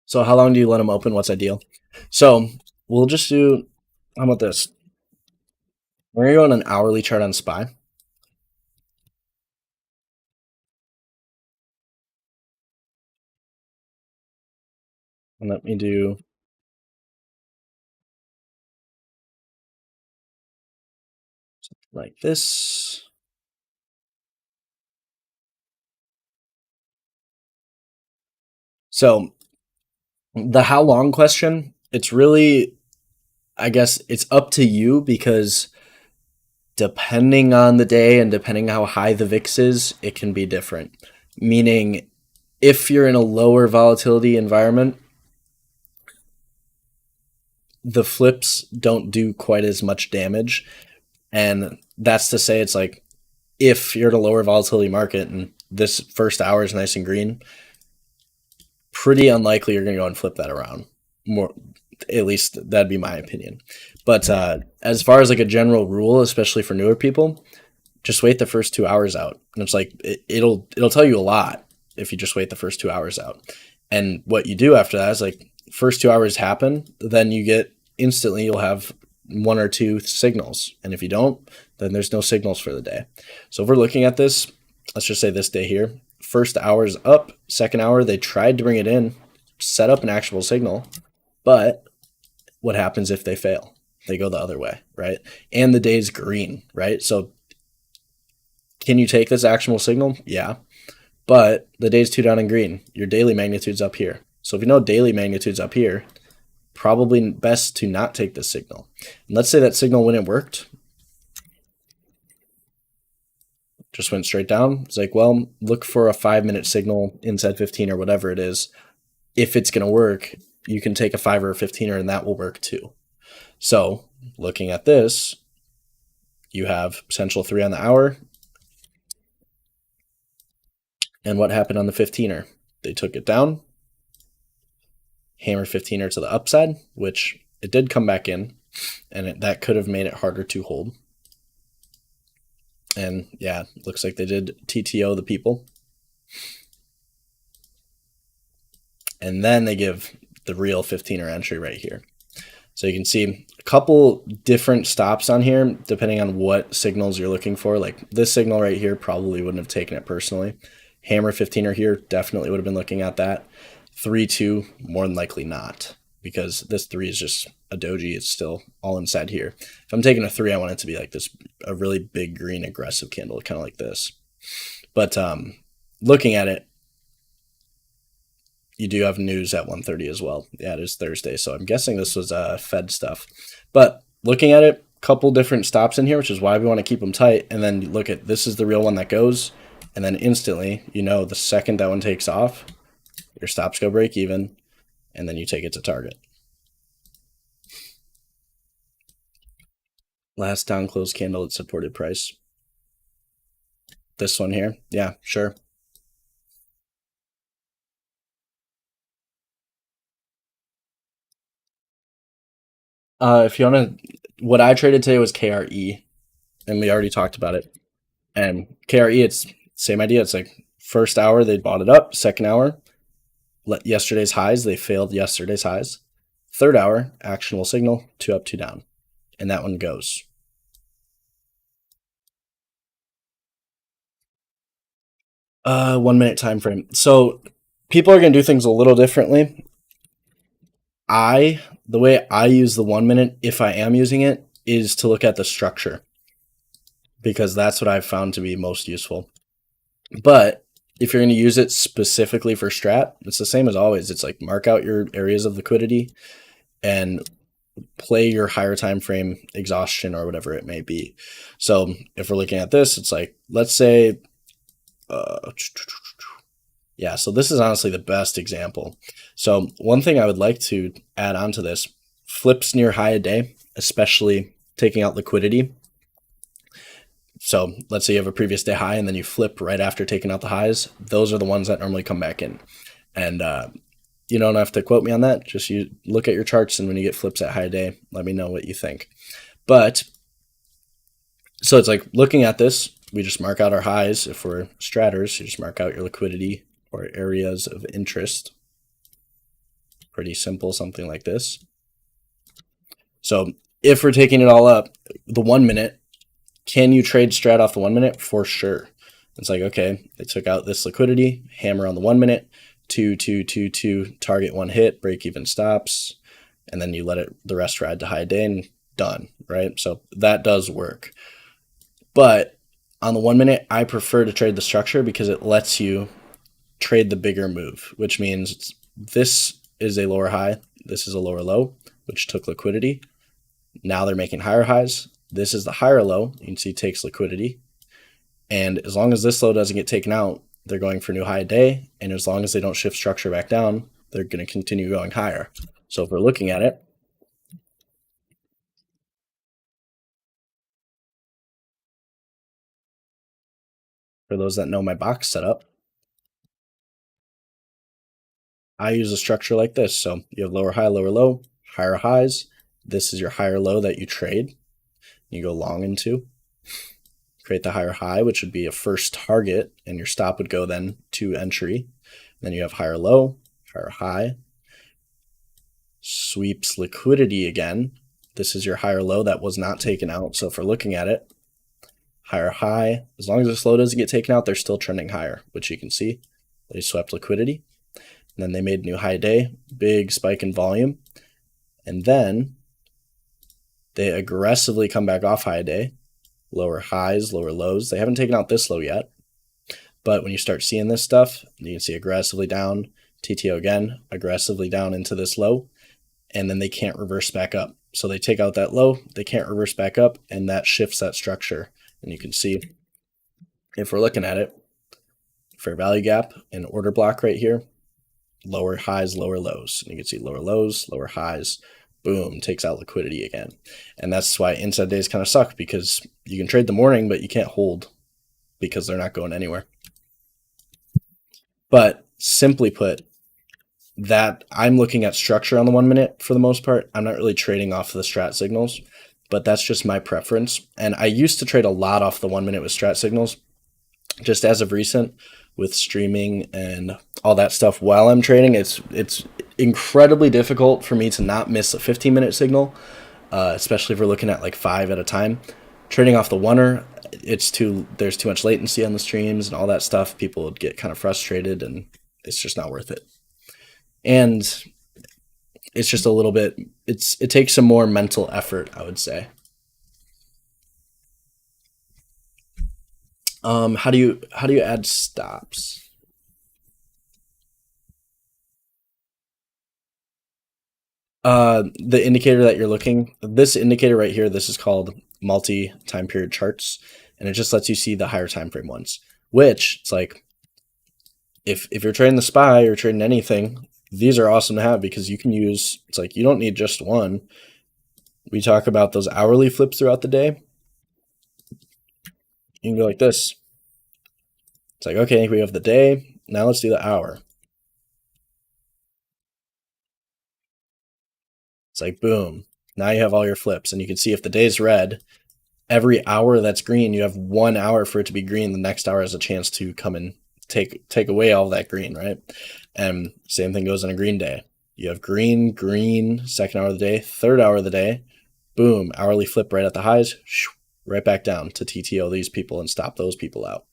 So how long do you let them open? What's ideal? So we'll just do, how about this? We're going to go on an hourly chart on SPY. And let me do something like this. So the how long question, it's really, I guess it's up to you because depending on the day and depending how high the VIX is, it can be different. Meaning, if you're in a lower volatility environment, the flips don't do quite as much damage. And that's to say, it's like if you're at a lower volatility market and this first hour is nice and green, pretty unlikely you're going to go and flip that around. More, at least that'd be my opinion. But as far as like a general rule, especially for newer people, just wait the first 2 hours out. And it's like it'll tell you a lot if you just wait the first 2 hours out. And what you do after that is like first 2 hours happen, then you get instantly you'll have 1 or 2 signals. And if you don't, then there's no signals for the day. So if we're looking at this, let's just say this day here, first hour's up, second hour, they tried to bring it in, set up an actual signal, but what happens if they fail? They go the other way, right? And the day's green, right? So can you take this actionable signal? Yeah. But the day's 2 down in green. Your daily magnitude's up here. So if you know daily magnitude's up here, probably best to not take this signal. And let's say that signal when it worked, just went straight down. It's like, well, look for a 5-minute signal inside 15 or whatever it is. If it's going to work, you can take a 5 or a 15er and that will work too. So looking at this, you have potential 3 on the hour. And what happened on the 15er? They took it down, hammer 15er to the upside, which it did come back in, and that could have made it harder to hold. And yeah, looks like they did TTO the people. And then they give the real 15er entry right here. So you can see a couple different stops on here, depending on what signals you're looking for. Like this signal right here probably wouldn't have taken it personally. Hammer 15er here, definitely would have been looking at that. 3-2, more than likely not, because this 3 is just a doji. It's still all inside here. If I'm taking a 3, I want it to be like this, a really big green aggressive candle, kind of like this. But looking at it, you do have news at 1:30 as well. Yeah, it is Thursday, so I'm guessing this was Fed stuff. But looking at it, a couple different stops in here, which is why we want to keep them tight. And then look at, this is the real one that goes, and then instantly, you know, the second that one takes off, your stops go break even, and then you take it to target. Last down close candle at supported price. This one here, yeah, sure. If you want to, what I traded today was KRE, and we already talked about it. And KRE, it's same idea. It's like first hour they bought it up, second hour yesterday's highs, they failed yesterday's highs. Third hour, actionable signal, 2 up, 2 down, and that one goes. 1 minute time frame. So people are going to do things a little differently. The way I use the 1 minute, if I am using it, is to look at the structure, because that's what I've found to be most useful. But if you're going to use it specifically for strat, it's the same as always. It's like mark out your areas of liquidity and play your higher time frame exhaustion or whatever it may be. So if we're looking at this, it's like, let's say, yeah, so this is honestly the best example. So one thing I would like to add on to this, flips near high a day, especially taking out liquidity. So let's say you have a previous day high and then you flip right after taking out the highs. Those are the ones that normally come back in. And you don't have to quote me on that. Just you look at your charts, and when you get flips at high day, let me know what you think. But so it's like looking at this, we just mark out our highs. If we're stratters, you just mark out your liquidity or areas of interest. Pretty simple, something like this. So if we're taking it all up, the 1 minute, can you trade strat off the 1 minute? For sure. It's like, okay, they took out this liquidity, hammer on the 1 minute, 2, 2, 2, 2, target one hit, break even stops, and then you let it the rest ride to high day and done, right? So that does work. But on the 1 minute, I prefer to trade the structure because it lets you trade the bigger move, which means this is a lower high, this is a lower low, which took liquidity. Now they're making higher highs. This is the higher low. You can see takes liquidity. And as long as this low doesn't get taken out, they're going for new high day. And as long as they don't shift structure back down, they're going to continue going higher. So if we're looking at it, for those that know my box setup, I use a structure like this. So you have lower high, lower low, higher highs. This is your higher low that you trade. You go long into. Create the higher high, which would be a first target, and your stop would go then to entry. Then you have higher low, higher high. Sweeps liquidity again. This is your higher low that was not taken out. So if we're looking at it, higher high, as long as this low doesn't get taken out, they're still trending higher, which you can see. They swept liquidity. And then they made new high day, big spike in volume. And then they aggressively come back off high day, lower highs, lower lows. They haven't taken out this low yet. But when you start seeing this stuff, you can see aggressively down, TTO again, aggressively down into this low, and then they can't reverse back up. So they take out that low, they can't reverse back up, and that shifts that structure. And you can see, if we're looking at it, fair value gap and order block right here, lower highs, lower lows. And you can see lower lows, lower highs, boom, takes out liquidity again. And that's why inside days kind of suck, because you can trade the morning, but you can't hold because they're not going anywhere. But simply put, that I'm looking at structure on the 1 minute for the most part. I'm not really trading off the strat signals, but that's just my preference. And I used to trade a lot off the 1 minute with strat signals. Just as of recent, with streaming and all that stuff while I'm trading, it's incredibly difficult for me to not miss a 15-minute signal, especially if we're looking at like five at a time. Trading off the oneer, there's too much latency on the streams and all that stuff. People would get kind of frustrated, and it's just not worth it. And it's just a little bit. It takes some more mental effort, I would say. How do you add stops? The indicator that you're looking, this indicator right here, this is called multi time period charts, and it just lets you see the higher time frame ones. Which it's like if you're trading the SPY or trading anything, these are awesome to have because you can use. It's like you don't need just one. We talk about those hourly flips throughout the day. You can go like this. It's like, okay, we have the day. Now let's do the hour. It's like, boom. Now you have all your flips, and you can see if the day's red, every hour that's green, you have 1 hour for it to be green. The next hour has a chance to come and take away all that green, right? And same thing goes on a green day. You have green, green, second hour of the day, third hour of the day, boom, hourly flip right at the highs, right back down to TTO these people and stop those people out.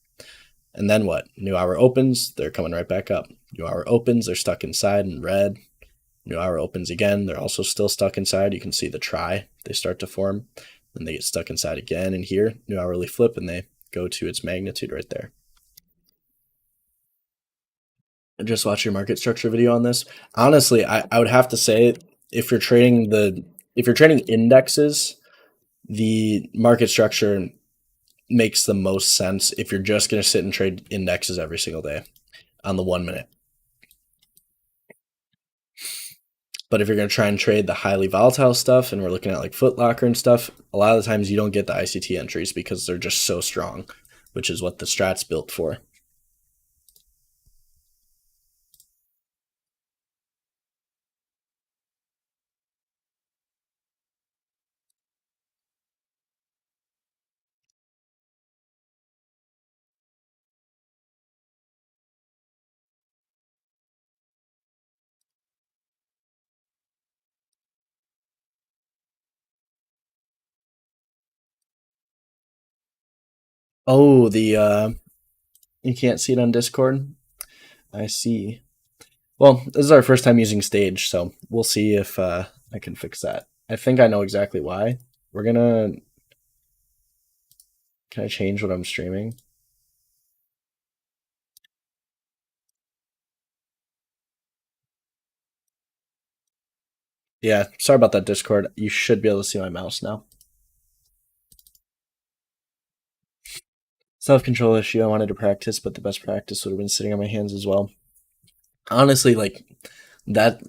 And then what? New hour opens, they're coming right back up. New hour opens, they're stuck inside in red. New hour opens again, they're also still stuck inside. You can see the try, they start to form. Then they get stuck inside again, and here, new hourly flip, and they go to its magnitude right there. I just watched your market structure video on this. Honestly, I would have to say if you're trading indexes, the market structure makes the most sense if you're just going to sit and trade indexes every single day on the 1 minute. But if you're going to try and trade the highly volatile stuff, and we're looking at like Foot Locker and stuff, a lot of the times you don't get the ICT entries because they're just so strong, which is what the strat's built for. Oh, you can't see it on Discord? I see. Well, this is our first time using Stage, so we'll see if I can fix that. I think I know exactly why. We're gonna. Can I change what I'm streaming? Yeah, sorry about that, Discord. You should be able to see my mouse now. Self-control issue. I wanted to practice, but the best practice would have been sitting on my hands as well. Honestly, like that,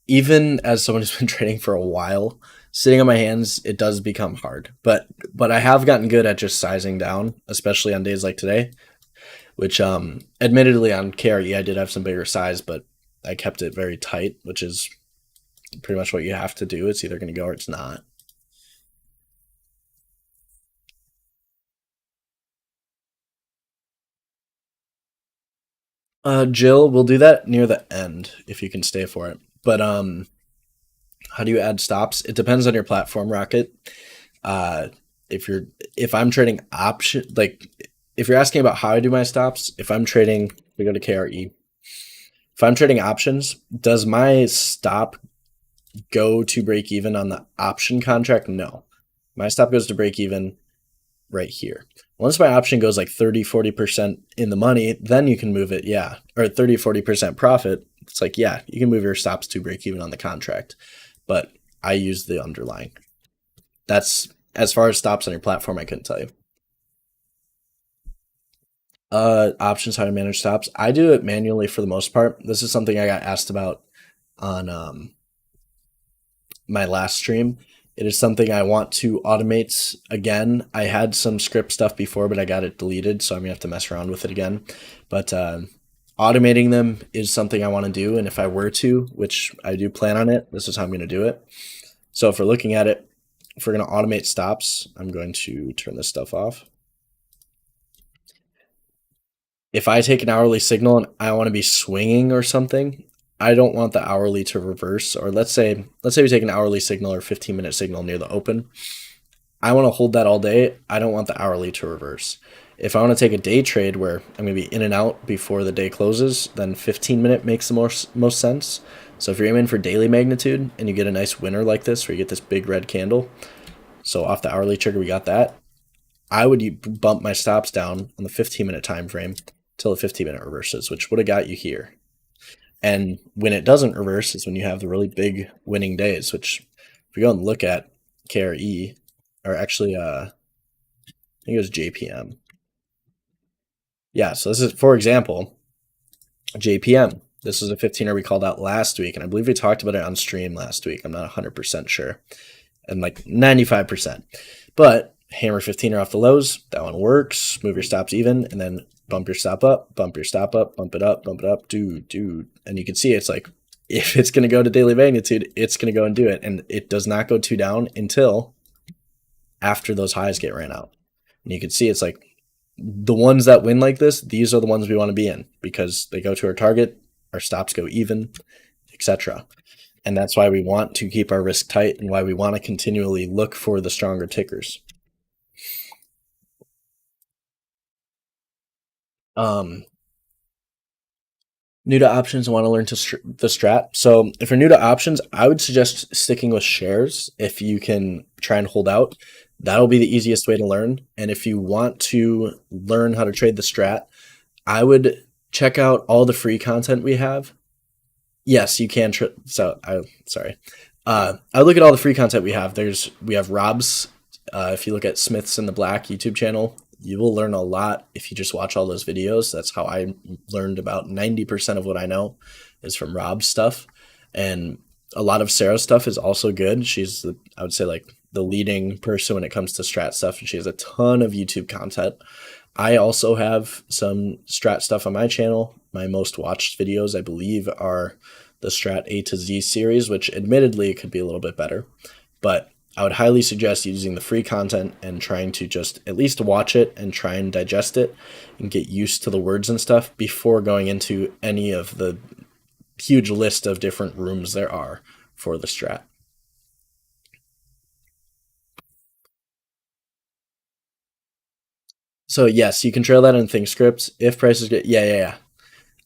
even as someone who's been trading for a while, sitting on my hands, it does become hard. But I have gotten good at just sizing down, especially on days like today. Which admittedly on KRE I did have some bigger size, but I kept it very tight, which is pretty much what you have to do. It's either going to go or it's not. Jill, we'll do that near the end if you can stay for it. But how do you add stops? It depends on your platform, Rocket. Uh, if I'm trading option, like if you're asking about how I do my stops, if I'm trading, we go to KRE. If I'm trading options, does my stop go to break even on the option contract? No. My stop goes to break even right here. Once my option goes like 30-40% in the money, then you can move it, yeah. Or 30-40% profit. It's like, yeah, you can move your stops to break even on the contract. But I use the underlying. That's as far as stops on your platform, I couldn't tell you. Options, how to manage stops. I do it manually for the most part. This is something I got asked about on my last stream. It is something I want to automate again. I had some script stuff before, but I got it deleted, so I'm gonna have to mess around with it again. But automating them is something I want to do. And if I were to, which I do plan on it, this is how I'm going to do it. So if we're looking at it, if we're going to automate stops, I'm going to turn this stuff off. If I take an hourly signal and I want to be swinging or something, I don't want the hourly to reverse. Or let's say we take an hourly signal or 15-minute signal near the open. I want to hold that all day. I don't want the hourly to reverse. If I want to take a day trade where I'm going to be in and out before the day closes, then 15-minute makes the most sense. So if you're aiming for daily magnitude and you get a nice winner like this, where you get this big red candle, so off the hourly trigger we got that, I would bump my stops down on the 15-minute time frame till the 15-minute reverses, which would have got you here. And when it doesn't reverse is when you have the really big winning days, which if we go and look at KRE, or actually, I think it was JPM. Yeah, so this is, for example, JPM. This was a 15er we called out last week, and I believe we talked about it on stream last week. I'm not 100% sure, and like 95%. But hammer 15er off the lows, that one works. Move your stops even, and then bump your stop up, bump your stop up, bump it up, dude. And you can see it's like, if it's going to go to daily magnitude, it's going to go and do it. And it does not go too down until after those highs get ran out. And you can see it's like, the ones that win like this, these are the ones we want to be in because they go to our target, our stops go even, etc. And that's why we want to keep our risk tight and why we want to continually look for the stronger tickers. New to options, want to learn the strat. So if you're new to options, I would suggest sticking with shares if you can try and hold out. That'll be the easiest way to learn. And if you want to learn how to trade the strat, I would check out all the free content we have. Yes, you can. I look at all the free content we have. We have Rob's. If you look at Smith's in the Black YouTube channel, you will learn a lot if you just watch all those videos. That's how I learned about 90% of what I know is from Rob's stuff. And a lot of Sarah's stuff is also good. She's, I would say, like the leading person when it comes to strat stuff, and she has a ton of YouTube content. I also have some strat stuff on my channel. My most watched videos, I believe, are the Strat A to Z series, which admittedly could be a little bit better. But I would highly suggest using the free content and trying to just at least watch it and try and digest it and get used to the words and stuff before going into any of the huge list of different rooms there are for the strat. So yes, you can trail that in ThinkScript if prices get, yeah.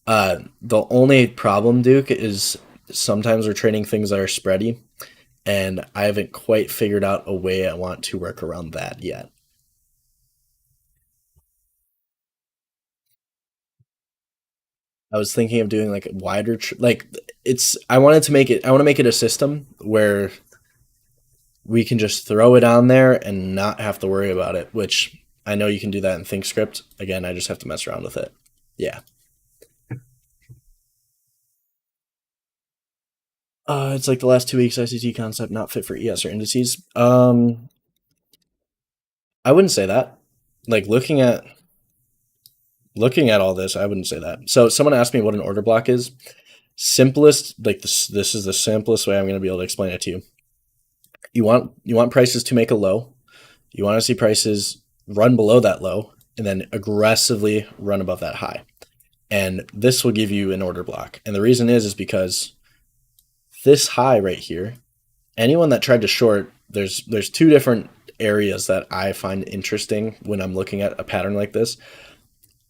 The only problem, Duke, is sometimes we're trading things that are spready, and I haven't quite figured out a way I want to work around that yet. I was thinking of doing like a wider, I want to make it a system where we can just throw it on there and not have to worry about it, which I know you can do that in ThinkScript. Again, I just have to mess around with it. Yeah. It's like the last 2 weeks, ICT concept not fit for ES or indices. I wouldn't say that. Like looking at all this, I wouldn't say that. So someone asked me what an order block is. Simplest, like this is the simplest way I'm going to be able to explain it to you. You want prices to make a low. You want to see prices run below that low and then aggressively run above that high. And this will give you an order block. And the reason is because this high right here, anyone that tried to short, there's two different areas that I find interesting when I'm looking at a pattern like this.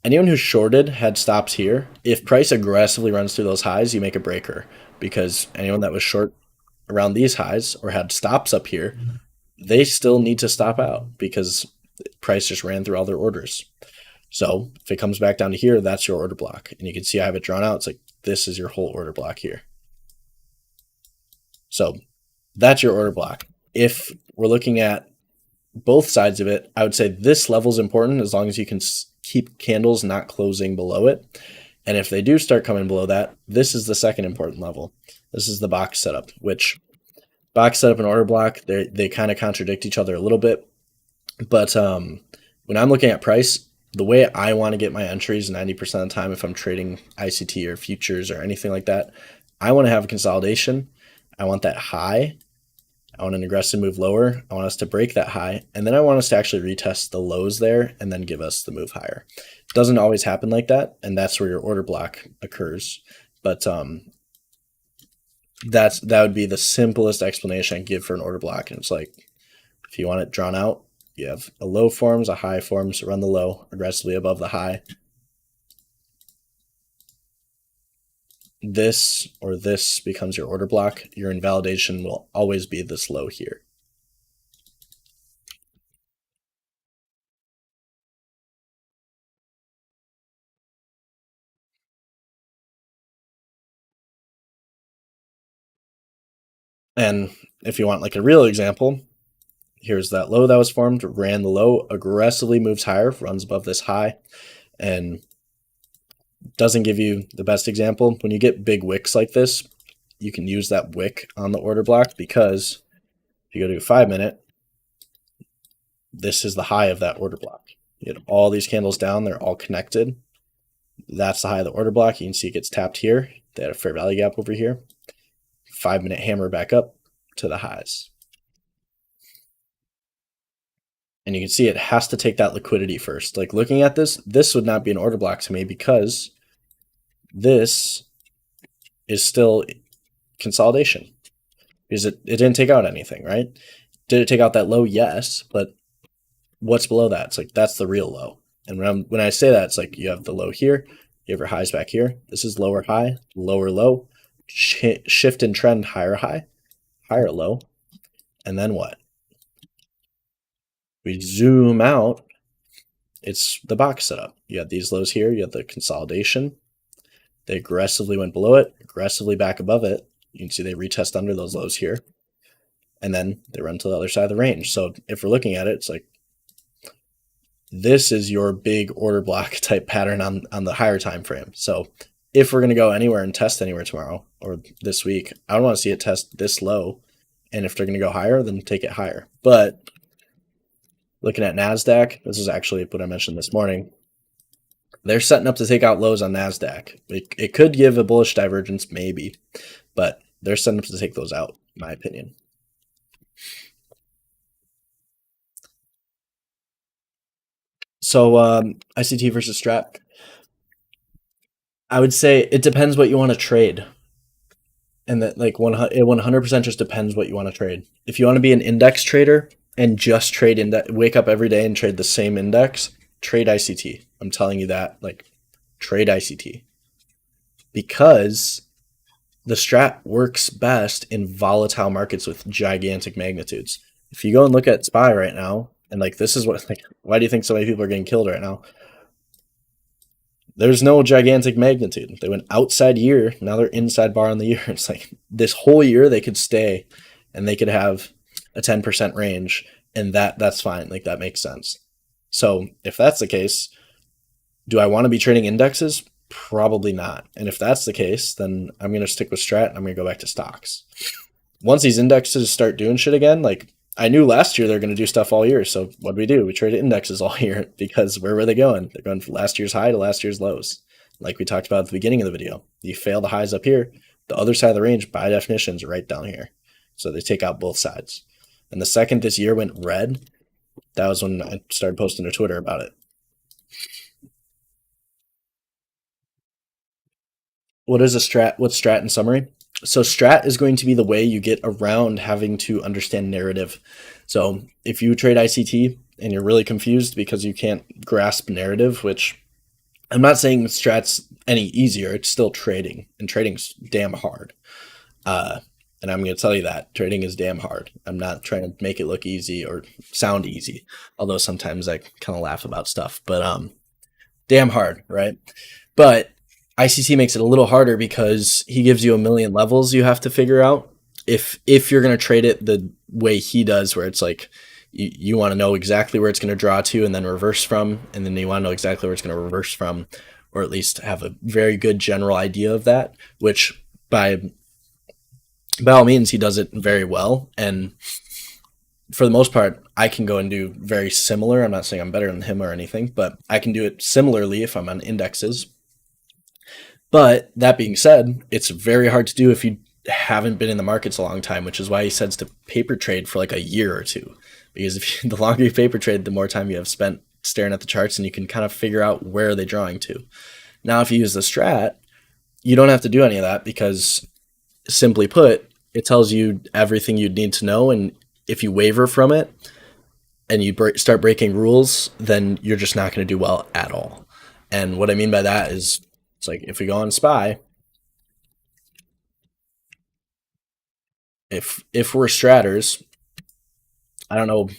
Anyone who shorted had stops here. If price aggressively runs through those highs, you make a breaker, because anyone that was short around these highs or had stops up here, they still need to stop out because price just ran through all their orders. So if it comes back down to here, that's your order block. And you can see I have it drawn out. It's like, this is your whole order block here. So that's your order block. If we're looking at both sides of it, I would say this level is important as long as you can keep candles not closing below it. And if they do start coming below that, this is the second important level. This is the box setup, which box setup and order block, they kind of contradict each other a little bit. But when I'm looking at price, the way I want to get my entries 90% of the time if I'm trading ICT or futures or anything like that, I want to have a consolidation. I want that high. I want an aggressive move lower. I want us to break that high. And then I want us to actually retest the lows there and then give us the move higher. It doesn't always happen like that. And that's where your order block occurs. But that would be the simplest explanation I can give for an order block. And it's like, if you want it drawn out, you have a low forms, a high forms, run the low aggressively above the high. This or this becomes your order block. Your invalidation will always be this low here. And if you want like a real example, here's that low that was formed, ran the low, aggressively moves higher, runs above this high, and doesn't give you the best example. When you get big wicks like this, you can use that wick on the order block, because if you go to a 5-minute, this is the high of that order block. You get all these candles down, they're all connected. That's the high of the order block. You can see it gets tapped here. They had a fair value gap over here. 5-minute hammer back up to the highs. And you can see it has to take that liquidity first. Like looking at this, this would not be an order block to me because this is still consolidation. Because it didn't take out anything, right? Did it take out that low? Yes, but what's below that? It's like that's the real low. And when I say that, it's like you have the low here, you have your highs back here. This is lower high, lower low, shift in trend, higher high, higher low. And then what? We zoom out, it's the box setup. You have these lows here, you have the consolidation. They aggressively went below it, aggressively back above it. You can see they retest under those lows here. And then they run to the other side of the range. So if we're looking at it, it's like this is your big order block type pattern on the higher time frame. So if we're going to go anywhere and test anywhere tomorrow or this week, I don't want to see it test this low. And if they're going to go higher, then take it higher. But looking at NASDAQ, this is actually what I mentioned this morning. They're setting up to take out lows on NASDAQ. It could give a bullish divergence, maybe, but they're setting up to take those out, in my opinion. So ICT versus strat. I would say it depends what you want to trade. And that like it 100% just depends what you want to trade. If you want to be an index trader and just trade index, wake up every day and trade the same index, trade ICT. I'm telling you that, like, trade ICT. Because the strat works best in volatile markets with gigantic magnitudes. If you go and look at SPY right now, and like this is what, like, why do you think so many people are getting killed right now? There's no gigantic magnitude. They went outside year, now they're inside bar on the year. It's like this whole year they could stay and they could have a 10% range, and that's fine. Like that makes sense. So if that's the case, do I want to be trading indexes? Probably not. And if that's the case, then I'm going to stick with strat and I'm going to go back to stocks. Once these indexes start doing shit again, like I knew last year they're going to do stuff all year. So what do? We traded indexes all year because where were they going? They're going from last year's high to last year's lows. Like we talked about at the beginning of the video, you fail the highs up here. The other side of the range, by definition, is right down here. So they take out both sides. And the second this year went red, that was when I started posting to Twitter about it. What is a strat? What's strat in summary? So strat is going to be the way you get around having to understand narrative. So if you trade ICT and you're really confused because you can't grasp narrative, which I'm not saying strat's any easier, it's still trading, and trading's damn hard. And I'm going to tell you that trading is damn hard. I'm not trying to make it look easy or sound easy, although sometimes I kind of laugh about stuff, but damn hard, right? But ICT makes it a little harder because he gives you a million levels you have to figure out. If you're going to trade it the way he does, where it's like you want to know exactly where it's going to draw to and then reverse from, and then you want to know exactly where it's going to reverse from, or at least have a very good general idea of that, which by all means he does it very well. And for the most part, I can go and do very similar. I'm not saying I'm better than him or anything, but I can do it similarly if I'm on indexes. But that being said, it's very hard to do if you haven't been in the markets a long time, which is why he says to paper trade for like a year or two. Because if you, the longer you paper trade, the more time you have spent staring at the charts, and you can kind of figure out where they're drawing to. Now, if you use the strat, you don't have to do any of that because, simply put, it tells you everything you'd need to know. And if you waver from it and you start breaking rules, then you're just not going to do well at all. And what I mean by that is, it's like if we go on SPY, if we're stratters, I don't know,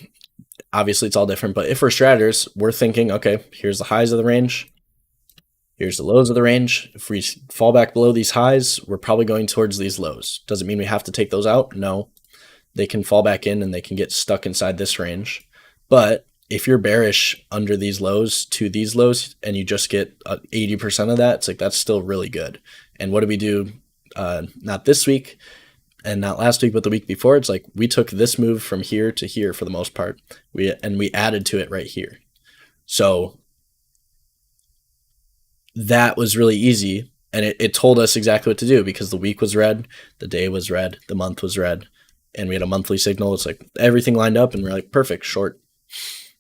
obviously it's all different, but if we're stratters, we're thinking, okay, here's the highs of the range, here's the lows of the range. If we fall back below these highs, we're probably going towards these lows. Doesn't mean we have to take those out. No, they can fall back in and they can get stuck inside this range. But if you're bearish under these lows to these lows and you just get 80% of that, it's like that's still really good. And what did we do? Not this week and not last week, but the week before. It's like we took this move from here to here for the most part. We added to it right here. So that was really easy, and it told us exactly what to do because the week was red, the day was red, the month was red, and we had a monthly signal. It's like everything lined up, and we're like, perfect, short.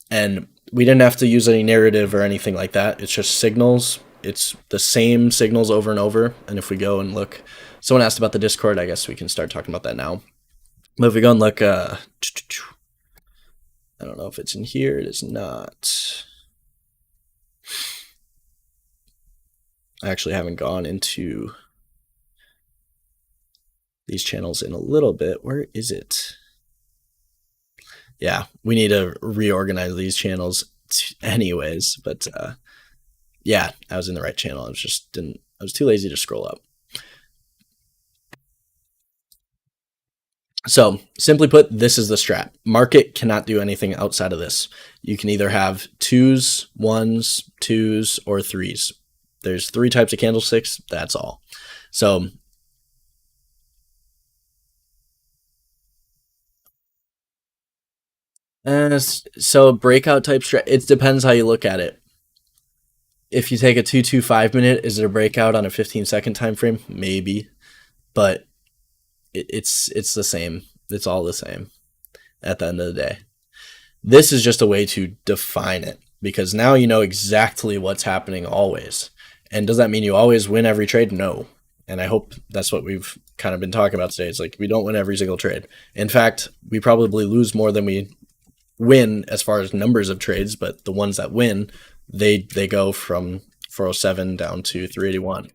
And we didn't have to use any narrative or anything like that. It's just signals. It's the same signals over and over. And if we go and look, someone asked about the Discord. I guess we can start talking about that now. But if we go and look, I don't know if it's in here. It is not. I actually haven't gone into these channels in a little bit. Where is it? Yeah, we need to reorganize these channels anyways, but yeah, I was in the right channel. I was too lazy to scroll up. So simply put, this is the strat. Market cannot do anything outside of this. You can either have twos, ones, twos, or threes. There's 3 types of candlesticks. That's all. So breakout type strat, it depends how you look at it. If you take a 2-2-5 minute, is it a breakout on a 15-second time frame? Maybe, but it's the same. It's all the same at the end of the day. This is just a way to define it because now you know exactly what's happening always. And does that mean you always win every trade? No. And I hope that's what we've kind of been talking about today. It's like we don't win every single trade. In fact, we probably lose more than we win as far as numbers of trades, but the ones that win, they go from 407 down to 381.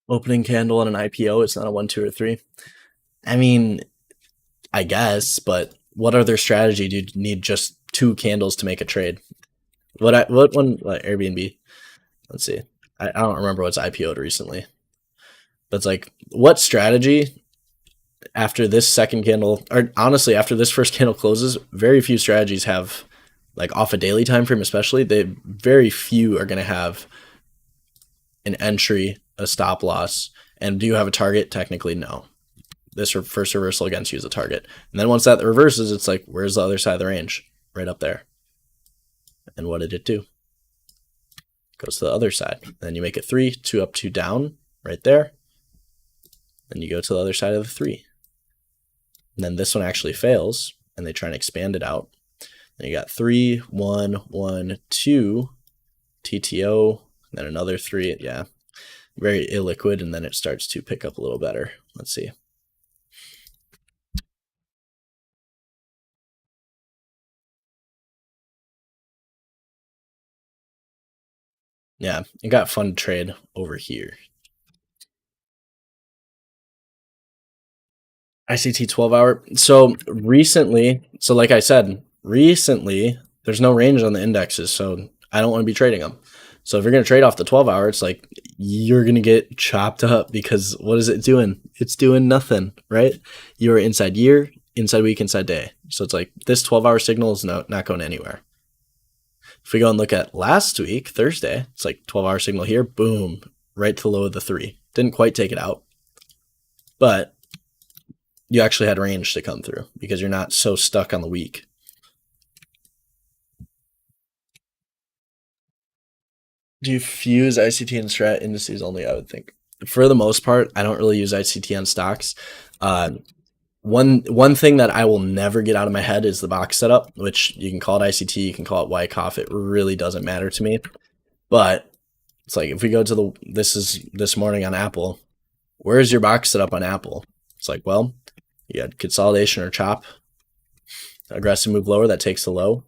Opening candle on an IPO, it's not a 1, 2, or 3. I mean, I guess, but what other strategy do you need just 2 candles to make a trade? What one? Airbnb. Let's see. I don't remember what's IPO'd recently, but it's like, what strategy after this second candle, or honestly after this first candle closes, very few strategies have, like off a daily time frame especially, very few are going to have an entry, a stop loss, and do you have a target? Technically, no. This first reversal against you is a target, and then once that reverses, it's like, where's the other side of the range? Right up there. And what did it do? Goes to the other side. Then you make it 3, 2 up, 2 down, right there. Then you go to the other side of the 3. And then this one actually fails, and they try and expand it out. Then you got 3, 1, 1, 2, TTO, and then another 3. Yeah, very illiquid, and then it starts to pick up a little better. Let's see. Yeah, it got fun to trade over here. ICT 12-hour. So recently, so like I said, recently, there's no range on the indexes, so I don't want to be trading them. So if you're going to trade off the 12-hour, it's like you're going to get chopped up because what is it doing? It's doing nothing, right? You're inside year, inside week, inside day. So it's like this 12-hour signal is not going anywhere. If we go and look at last week, Thursday, it's like 12-hour signal here, boom, right to the low of the 3. Didn't quite take it out, but you actually had range to come through because you're not so stuck on the week. Do you fuse ICT and strat indices only? I would think. For the most part, I don't really use ICT on stocks. Uh, one thing that I will never get out of my head is the box setup, which you can call it ICT, you can call it Wyckoff. It really doesn't matter to me. But it's like if we go to this morning on Apple, where's your box setup on Apple? It's like, well, you had consolidation or chop, aggressive move lower that takes the low.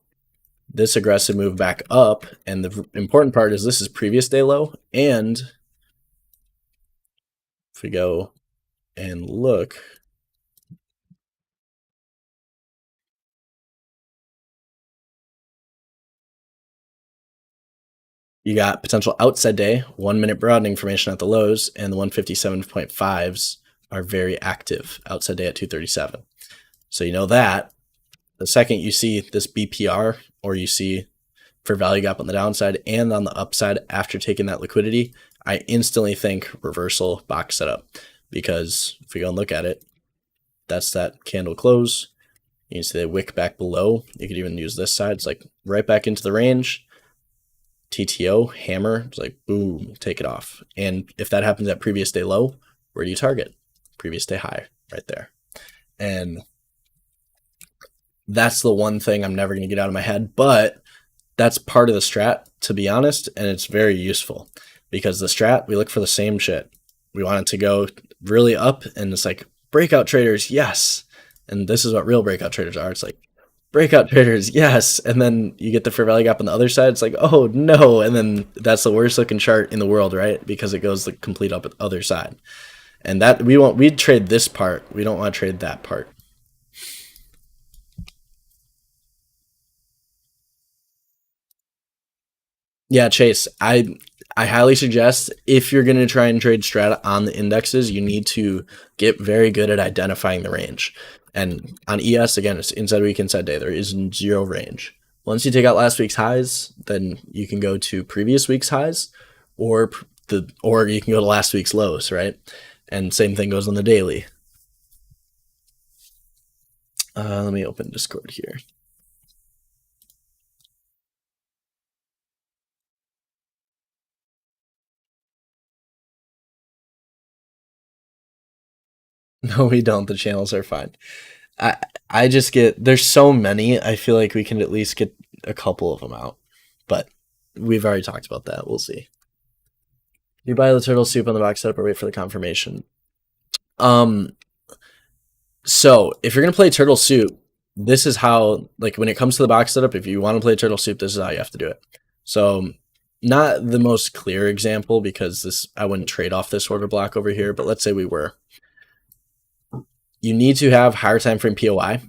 This aggressive move back up, and the important part is this is previous day low, and if we go and look, you got potential outside day, 1 minute broadening formation at the lows, and the 157.5s are very active outside day at 237. So you know that. The second you see this BPR, or you see for value gap on the downside and on the upside after taking that liquidity, I instantly think reversal box setup, because if we go and look at it, that's that candle close. You can see they wick back below. You could even use this side. It's like right back into the range. TTO, hammer, it's like boom, take it off. And if that happens at previous day low, where do you target? Previous day high, right there. And that's the one thing I'm never going to get out of my head, but that's part of the strat, to be honest, and it's very useful because the strat, we look for the same shit. We want it to go really up, and it's like breakout traders, yes. And this is what real breakout traders are. It's like breakout traders, yes. And then you get the fair value gap on the other side. It's like, oh no. And then that's the worst looking chart in the world, right? Because it goes the complete up at the other side. And that we'd trade this part. We don't want to trade that part. Yeah, Chase, I highly suggest if you're going to try and trade strata on the indexes, you need to get very good at identifying the range. And on ES, again, it's inside week, inside day. There is zero range. Once you take out last week's highs, then you can go to previous week's highs, or you can go to last week's lows, right? And same thing goes on the daily. Let me open Discord here. No, we don't. The channels are fine. I just get, there's so many. I feel like we can at least get a couple of them out, but we've already talked about that. We'll see. You buy the turtle soup on the box setup or wait for the confirmation. So if you're gonna play turtle soup, this is how, like when it comes to the box setup, if you want to play turtle soup, this is how you have to do it. So not the most clear example because this, I wouldn't trade off this order block over here, but let's say we were. You need to have higher time frame POI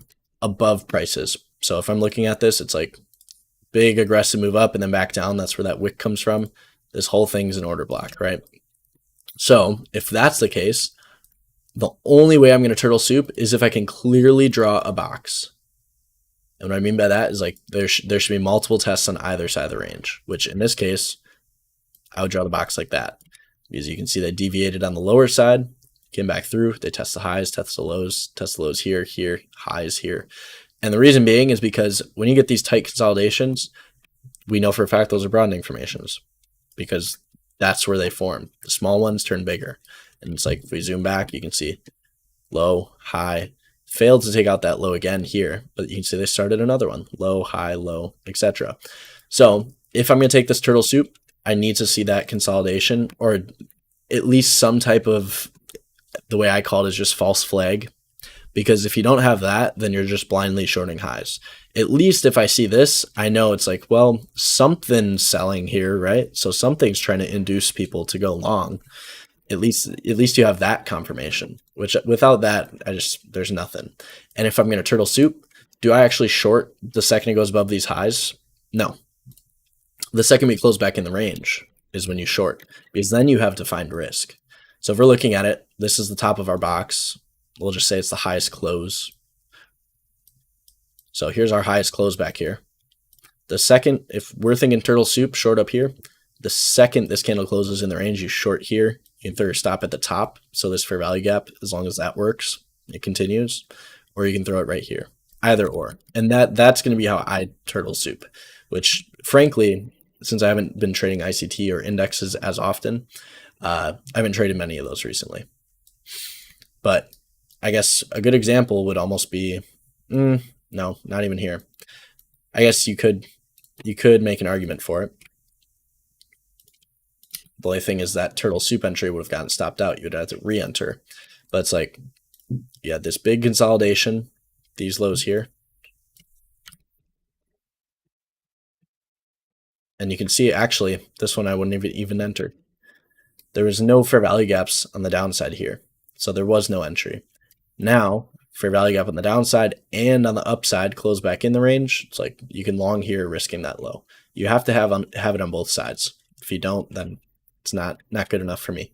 above prices. So if I'm looking at this, it's like big aggressive move up and then back down. That's where that wick comes from. This whole thing's an order block, right? So if that's the case, the only way I'm going to turtle soup is if I can clearly draw a box. And what I mean by that is like there should be multiple tests on either side of the range, which in this case, I would draw the box like that. Because you can see they deviated on the lower side, came back through, they test the highs, test the lows here, highs here. And the reason being is because when you get these tight consolidations, we know for a fact those are broadening formations because that's where they form. The small ones turn bigger. And it's like if we zoom back, you can see low, high, failed to take out that low again here, but you can see they started another one, low, high, low, etc. So if I'm going to take this turtle soup, I need to see that consolidation or at least some type of, the way I call it is just false flag. Because if you don't have that, then you're just blindly shorting highs. At least if I see this, I know it's like, well, something's selling here, right? So something's trying to induce people to go long. At least you have that confirmation, which without that, there's nothing. And if I'm going to turtle soup, do I actually short the second it goes above these highs? No. The second we close back in the range is when you short, because then you have defined risk. So if we're looking at it, this is the top of our box. We'll just say it's the highest close. So here's our highest close back here. The second, if we're thinking turtle soup, short up here, the second this candle closes in the range, you short here. You can throw your stop at the top. So this fair value gap, as long as that works, it continues, or you can throw it right here. Either or. And that's going to be how I turtle soup, which frankly, since I haven't been trading ICT or indexes as often, I haven't traded many of those recently. But I guess a good example would almost be, no, not even here. I guess you could make an argument for it. The only thing is that turtle soup entry would have gotten stopped out. You'd have to re-enter. But it's like, you had this big consolidation, these lows here. And you can see, actually, this one I wouldn't even enter. There was no fair value gaps on the downside here. So there was no entry. Now, fair value gap on the downside and on the upside close back in the range. It's like you can long here risking that low. You have to have it on both sides. If you don't, then it's not good enough for me.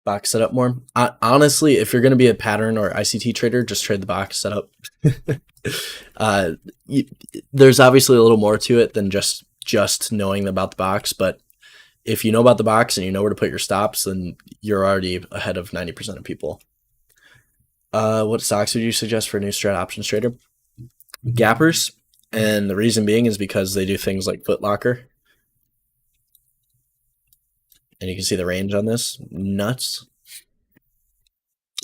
Box setup more. Honestly, if you're going to be a pattern or ICT trader, just trade the box setup. There's obviously a little more to it than just knowing about the box, but if you know about the box and you know where to put your stops, then you're already ahead of 90% of people. What stocks would you suggest for a new strat options trader? Gappers, and the reason being is because they do things like Foot Locker. And you can see the range on this. Nuts.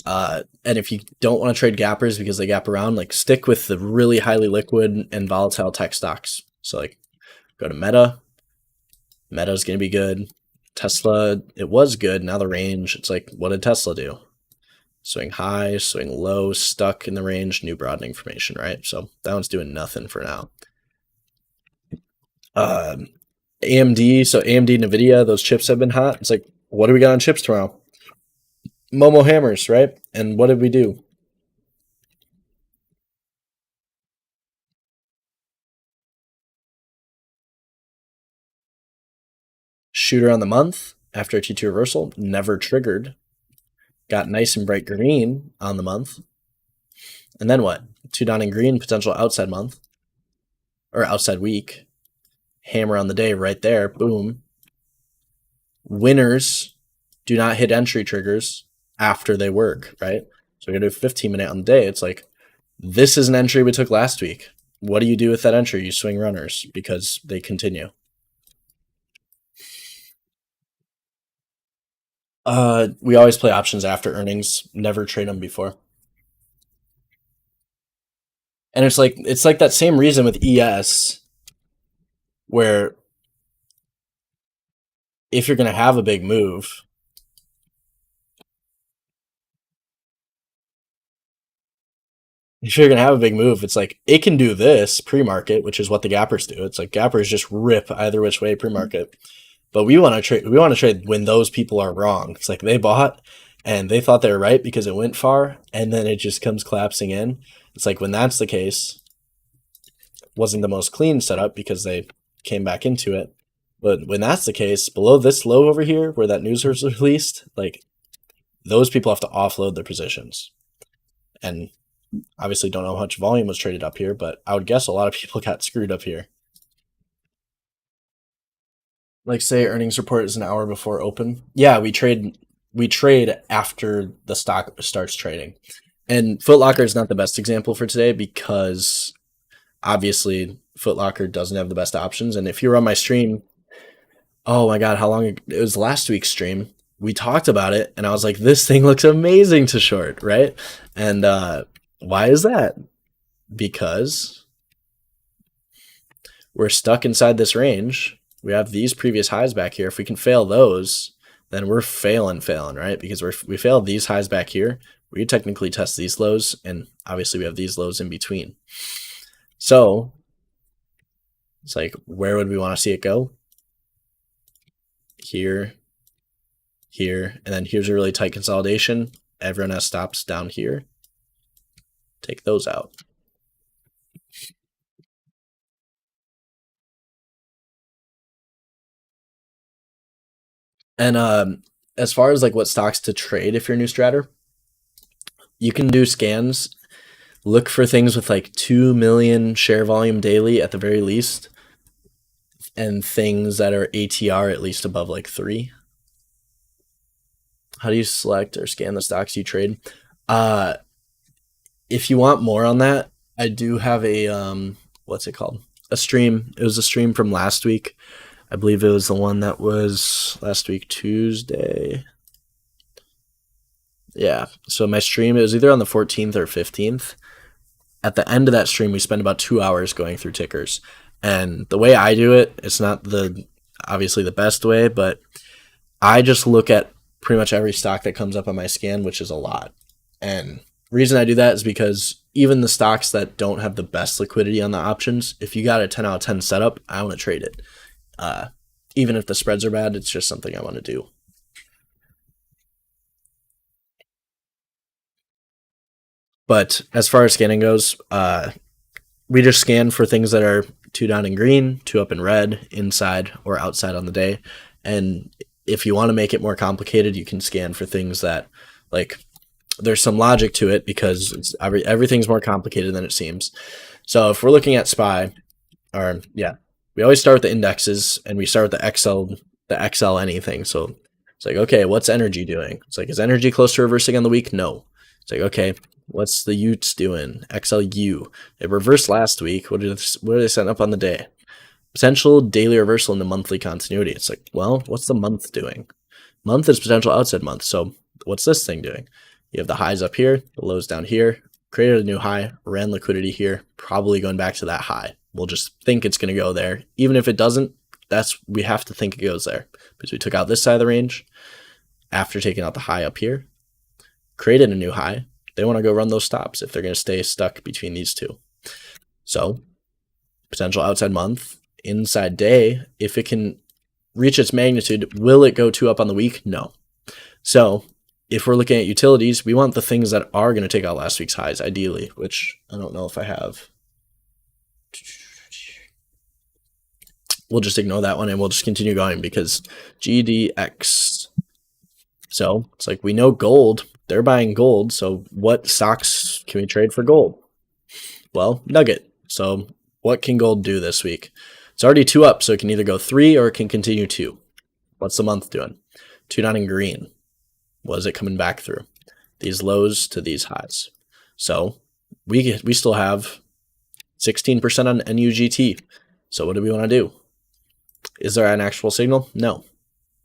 And if you don't want to trade gappers because they gap around, like stick with the really highly liquid and volatile tech stocks. So like go to Meta. Meta's going to be good. Tesla, it was good. Now the range, it's like, what did Tesla do? Swing high, swing low, stuck in the range, new broadening formation, right? So that one's doing nothing for now. AMD, so AMD, NVIDIA, those chips have been hot. It's like, what do we got on chips tomorrow? Momo hammers, right? And what did we do? Shooter on the month after a T2 reversal, never triggered. Got nice and bright green on the month. And then what? 2 down in green, potential outside month. Or outside week. Hammer on the day right there. Boom. Winners do not hit entry triggers after they work, right? So we're going to do 15-minute on the day. It's like, this is an entry we took last week. What do you do with that entry? You swing runners because they continue. We always play options after earnings. Never trade them before. And it's like that same reason with ES, where if you're going to have a big move, it's like it can do this pre-market, which is what the gappers do. It's like gappers just rip either which way pre-market. But we want to trade. We want to trade when those people are wrong. It's like they bought and they thought they were right because it went far, and then it just comes collapsing in. It's like when that's the case, wasn't the most clean setup because they came back into it. But when that's the case, below this low over here where that news was released, like those people have to offload their positions. And obviously don't know how much volume was traded up here, but I would guess a lot of people got screwed up here. Like say earnings report is an hour before open. Yeah, we trade after the stock starts trading. And Foot Locker is not the best example for today because obviously Foot Locker doesn't have the best options. And if you were on my stream, oh my god, how long it was last week's stream. We talked about it and I was like, this thing looks amazing to short, right? And why is that? Because we're stuck inside this range. We have these previous highs back here. If we can fail those, then we're failing, right? Because we failed these highs back here. We technically test these lows, and obviously we have these lows in between. So it's like, where would we want to see it go? Here, here, and then here's a really tight consolidation. Everyone has stops down here. Take those out. And as far as like what stocks to trade if you're a new stratter, you can do scans. Look for things with like 2 million share volume daily at the very least. and things that are ATR at least above like 3. How do you select or scan the stocks you trade? Uh, if you want more on that, I do have a what's it called? A stream. It was a stream from last week. I believe it was the one that was last week Tuesday. Yeah. So my stream, it was either on the 14th or 15th. At the end of that stream, we spent about 2 hours going through tickers. And the way I do it, it's not the obviously the best way, but I just look at pretty much every stock that comes up on my scan, which is a lot. And the reason I do that is because even the stocks that don't have the best liquidity on the options, if you got a 10 out of 10 setup, I want to trade it. Even if the spreads are bad, it's just something I want to do. But as far as scanning goes, we just scan for things that are 2 down in green, 2 up in red, inside or outside on the day. And if you want to make it more complicated, you can scan for things that, like, there's some logic to it because everything's more complicated than it seems. So if we're looking at SPY, or yeah, we always start with the indexes and we start with the XL anything. So it's like, okay, what's energy doing? It's like, is energy close to reversing on the week? No. It's like, okay, what's the Utes doing? XLU. It reversed last week. What are they setting up on the day? Potential daily reversal in the monthly continuity. It's like, well, what's the month doing? Month is potential outside month. So what's this thing doing? You have the highs up here, the lows down here, created a new high, ran liquidity here, probably going back to that high. We'll just think it's going to go there. Even if it doesn't, we have to think it goes there because we took out this side of the range after taking out the high up here, created a new high. They want to go run those stops if they're going to stay stuck between these two. So potential outside month, inside day, if it can reach its magnitude, will it go 2 up on the week? No. So if we're looking at utilities, we want the things that are going to take out last week's highs, ideally, which I don't know if I have. We'll just ignore that one and we'll just continue going because GDX. So it's like we know gold, they're buying gold. So what stocks can we trade for gold? Well, Nugget. So what can gold do this week? It's already 2 up, so it can either go 3 or it can continue 2. What's the month doing? 2 down in green. What is it coming back through? These lows to these highs. So we still have 16% on NUGT. So what do we want to do? Is there an actual signal? No.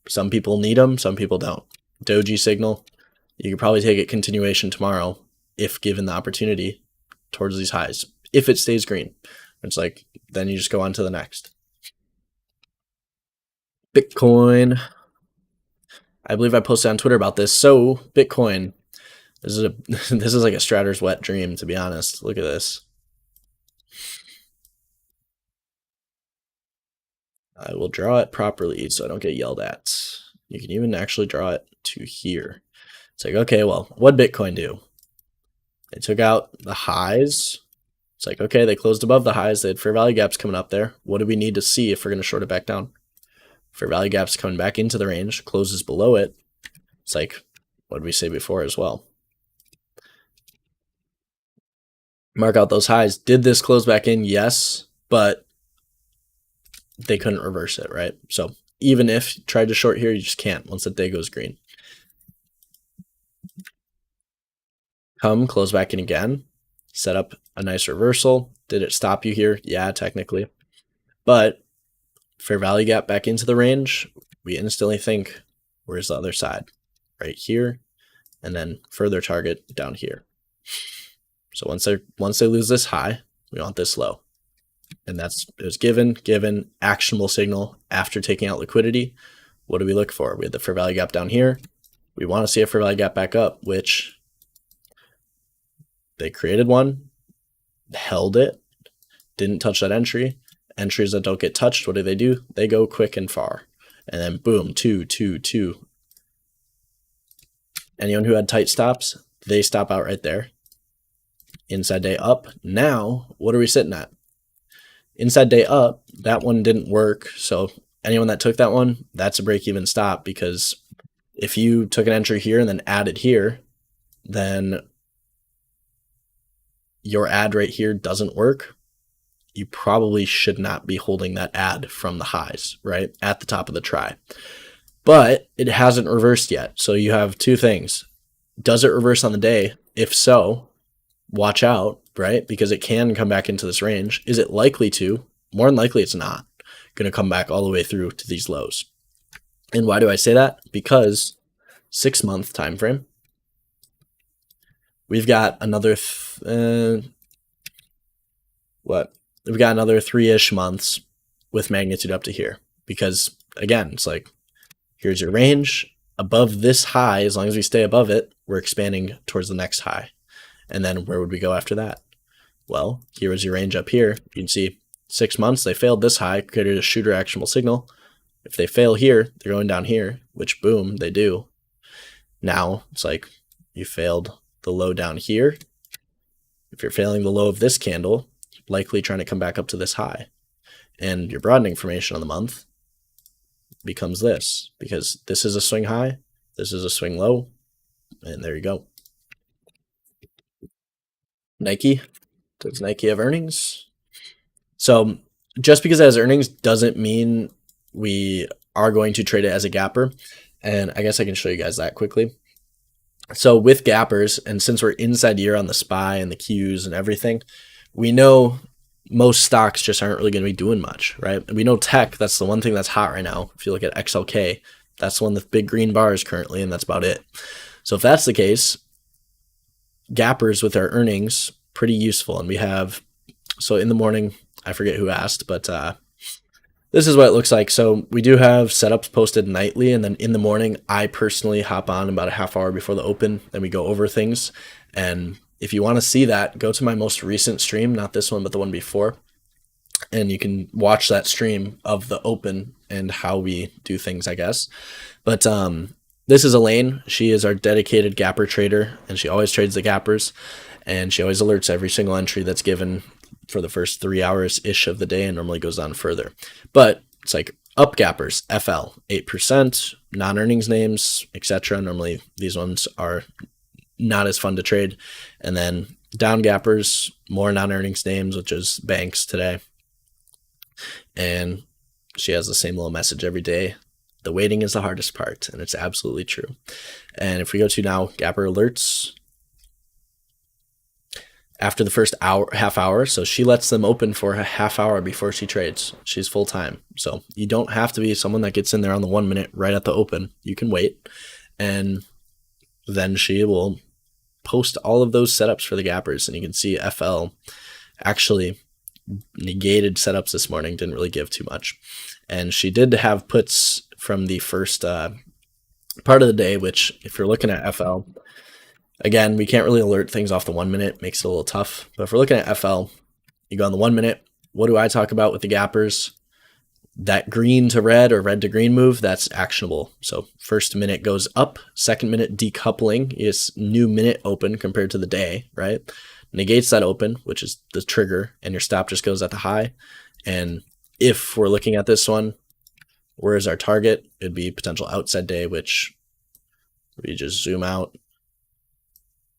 Some people need them, some people don't. Doji signal, you could probably take it continuation tomorrow if given the opportunity towards these highs. If it stays green, it's like, then you just go on to the next. Bitcoin. I believe I posted on Twitter about this. So Bitcoin, this is like a Stratter's wet dream, to be honest. Look at this. I will draw it properly so I don't get yelled at. You can even actually draw it to here. It's like, okay, well, what'd Bitcoin do? They took out the highs. It's like, okay, they closed above the highs. They had fair value gaps coming up there. What do we need to see if we're going to short it back down? Fair value gaps coming back into the range, closes below it. It's like, what did we say before as well? Mark out those highs. Did this close back in? Yes, but they couldn't reverse it, right? So even if you tried to short here, you just can't once the day goes green. Come, close back in again, set up a nice reversal. Did it stop you here? Yeah, technically. But fair value gap back into the range, we instantly think, where's the other side? Right here, and then further target down here. So once they lose this high, we want this low. And it was given, actionable signal after taking out liquidity. What do we look for? We had the fair value gap down here. We want to see a fair value gap back up, which they created one, held it, didn't touch that entry. Entries that don't get touched, what do? They go quick and far. And then boom, 2, 2, 2. Anyone who had tight stops, they stop out right there. Inside day up. Now, what are we sitting at? Inside day up, that one didn't work. So anyone that took that one, that's a break-even stop, because if you took an entry here and then added here, then your add right here doesn't work. you probably should not be holding that add from the highs, right? At the top of the try. But it hasn't reversed yet. So you have two things. Does it reverse on the day? If so, watch out, right? Because it can come back into this range. Is it likely to? More than likely, it's not going to come back all the way through to these lows. And why do I say that? Because 6-month time frame, we've got another we've got another 3-ish months with magnitude up to here. Because again, it's like, here's your range. Above this high, as long as we stay above it, we're expanding towards the next high. And then where would we go after that? Well, here is your range up here. You can see 6 months, they failed this high, created a shooter actionable signal. If they fail here, they're going down here, which boom, they do. Now it's like you failed the low down here. If you're failing the low of this candle, likely trying to come back up to this high. And your broadening formation on the month becomes this, because this is a swing high, this is a swing low, and there you go. Nike. Does Nike have earnings? So just because it has earnings doesn't mean we are going to trade it as a gapper. And I guess I can show you guys that quickly. So with gappers, and since we're inside year on the SPY and the Qs and everything, we know most stocks just aren't really going to be doing much, right? And we know tech, that's the one thing that's hot right now. If you look at XLK, that's one with big green bars currently, and that's about it. So if that's the case, gappers with our earnings, pretty useful. And we have, so in the morning, I forget who asked, but this is what it looks like. So we do have setups posted nightly, and then in the morning, I personally hop on about a half hour before the open, and we go over things. And if you want to see that, go to my most recent stream, not this one, but the one before, and you can watch that stream of the open and how we do things, I guess. But this is Elaine. She is our dedicated gapper trader, and she always trades the gappers, and she always alerts every single entry that's given for the first 3 hours-ish of the day, and normally goes on further. But it's like up gappers, FL, 8%, non-earnings names, etc. Normally these ones are not as fun to trade. And then down gappers, more non-earnings names, which is banks today. And she has the same little message every day. The waiting is the hardest part, and it's absolutely true. And if we go to now gapper alerts, after the first half hour, so she lets them open for a half hour before she trades. She's full time. So you don't have to be someone that gets in there on the 1 minute right at the open. You can wait. And then she will post all of those setups for the gappers. And you can see FL actually negated setups this morning, didn't really give too much. And she did have puts from the first part of the day, which if you're looking at FL, again, we can't really alert things off the 1 minute, makes it a little tough. But if we're looking at FL, you go on the 1 minute. What do I talk about with the gappers? That green to red or red to green move, that's actionable. So first minute goes up, second minute decoupling is new minute open compared to the day, right? Negates that open, which is the trigger, and your stop just goes at the high. And if we're looking at this one, where is our target? It'd be potential outside day, which we just zoom out.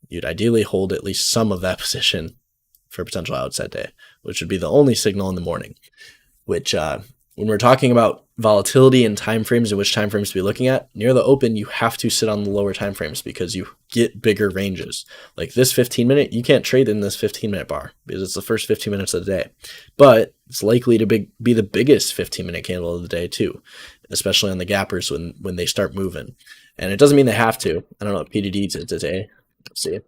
You'd ideally hold at least some of that position for potential outside day, which would be the only signal in the morning, which when we're talking about volatility and timeframes and which timeframes to be looking at, near the open, you have to sit on the lower timeframes because you get bigger ranges. Like this 15-minute, you can't trade in this 15-minute bar because it's the first 15 minutes of the day. But it's likely to be the biggest 15-minute candle of the day too, especially on the gappers when they start moving. And it doesn't mean they have to. I don't know what PDD did today. Let's see.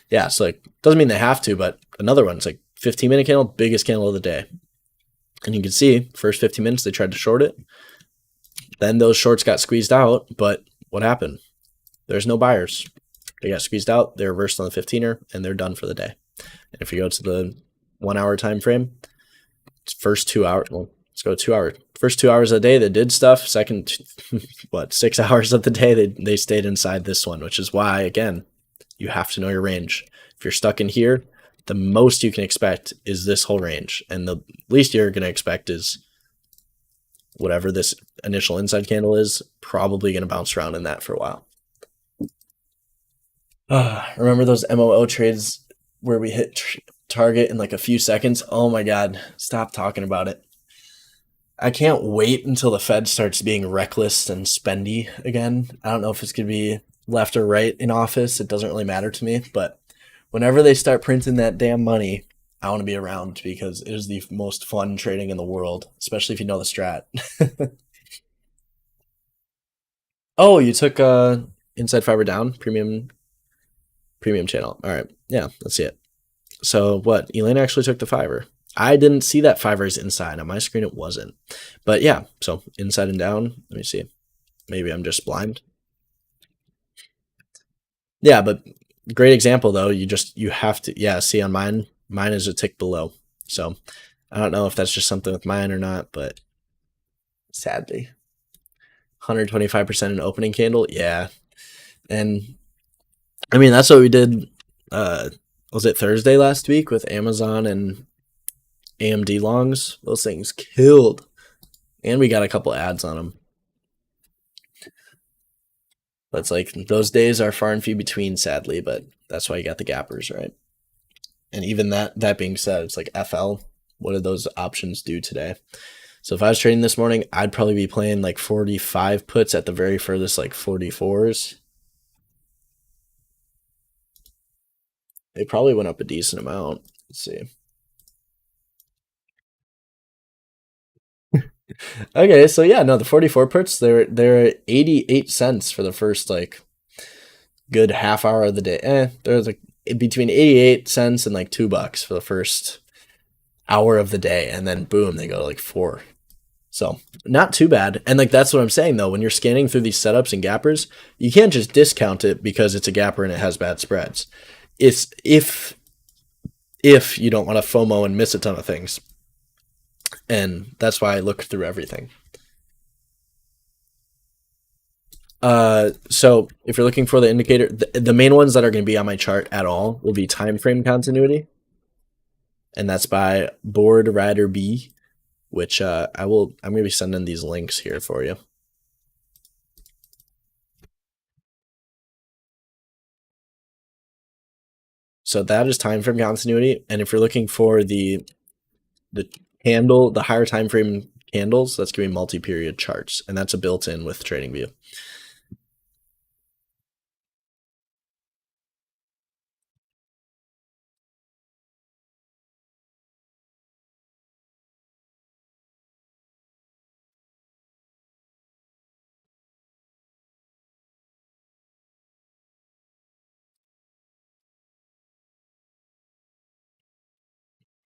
Yeah, so like doesn't mean they have to, but another one, it's like 15-minute candle, biggest candle of the day. And you can see first 15 minutes, they tried to short it. Then those shorts got squeezed out. But what happened? There's no buyers. They got squeezed out. They reversed on the 15er, and they're done for the day. And if you go to the 1 hour time frame, first 2 hours. Well, let's go 2 hours. First 2 hours of the day, they did stuff. Second, 6 hours of the day, they stayed inside this one, which is why, again, you have to know your range. If you're stuck in here, the most you can expect is this whole range. And the least you're going to expect is whatever this initial inside candle is, probably going to bounce around in that for a while. Remember those MOO trades where we hit target in like a few seconds. Oh my God, stop talking about it. I can't wait until the Fed starts being reckless and spendy again. I don't know if it's going to be left or right in office. It doesn't really matter to me. But whenever they start printing that damn money, I want to be around because it is the most fun trading in the world, especially if you know the strat. Oh, you took Inside Fiber Down premium channel. All right. Yeah, let's see it. So what? Elaine actually took the fiver. I didn't see that fiver's inside. On my screen, it wasn't. But yeah, so inside and down. Let me see. Maybe I'm just blind. Yeah, but great example though. You have to see on mine is a tick below. So I don't know if that's just something with mine or not, but sadly, 125% in opening candle. Yeah, and I mean that's what we did. Was it Thursday last week with Amazon and AMD longs? Those things killed, and we got a couple ads on them. That's like those days are far and few between, sadly, but that's why you got the gappers, right? And even that being said, it's like FL. What did those options do today? So if I was trading this morning, I'd probably be playing like 45 puts at the very furthest, like 44s. They probably went up a decent amount. Let's see. Okay, so yeah, no, the 44 puts, they're 88 cents for the first like good half hour of the day. There's like between 88 cents and like $2 for the first hour of the day, and then boom, they go to like 4. So not too bad. And like that's what I'm saying though, when you're scanning through these setups and gappers, you can't just discount it because it's a gapper and it has bad spreads. It's if you don't want to FOMO and miss a ton of things. And that's why I look through everything. So if you're looking for the indicator, the main ones that are going to be on my chart at all will be time frame continuity, and that's by Board Rider B, which I'm going to be sending these links here for you. So that is time frame continuity, and if you're looking for the candle, the higher time frame candles, that's going to be multi-period charts, and that's a built-in with TradingView.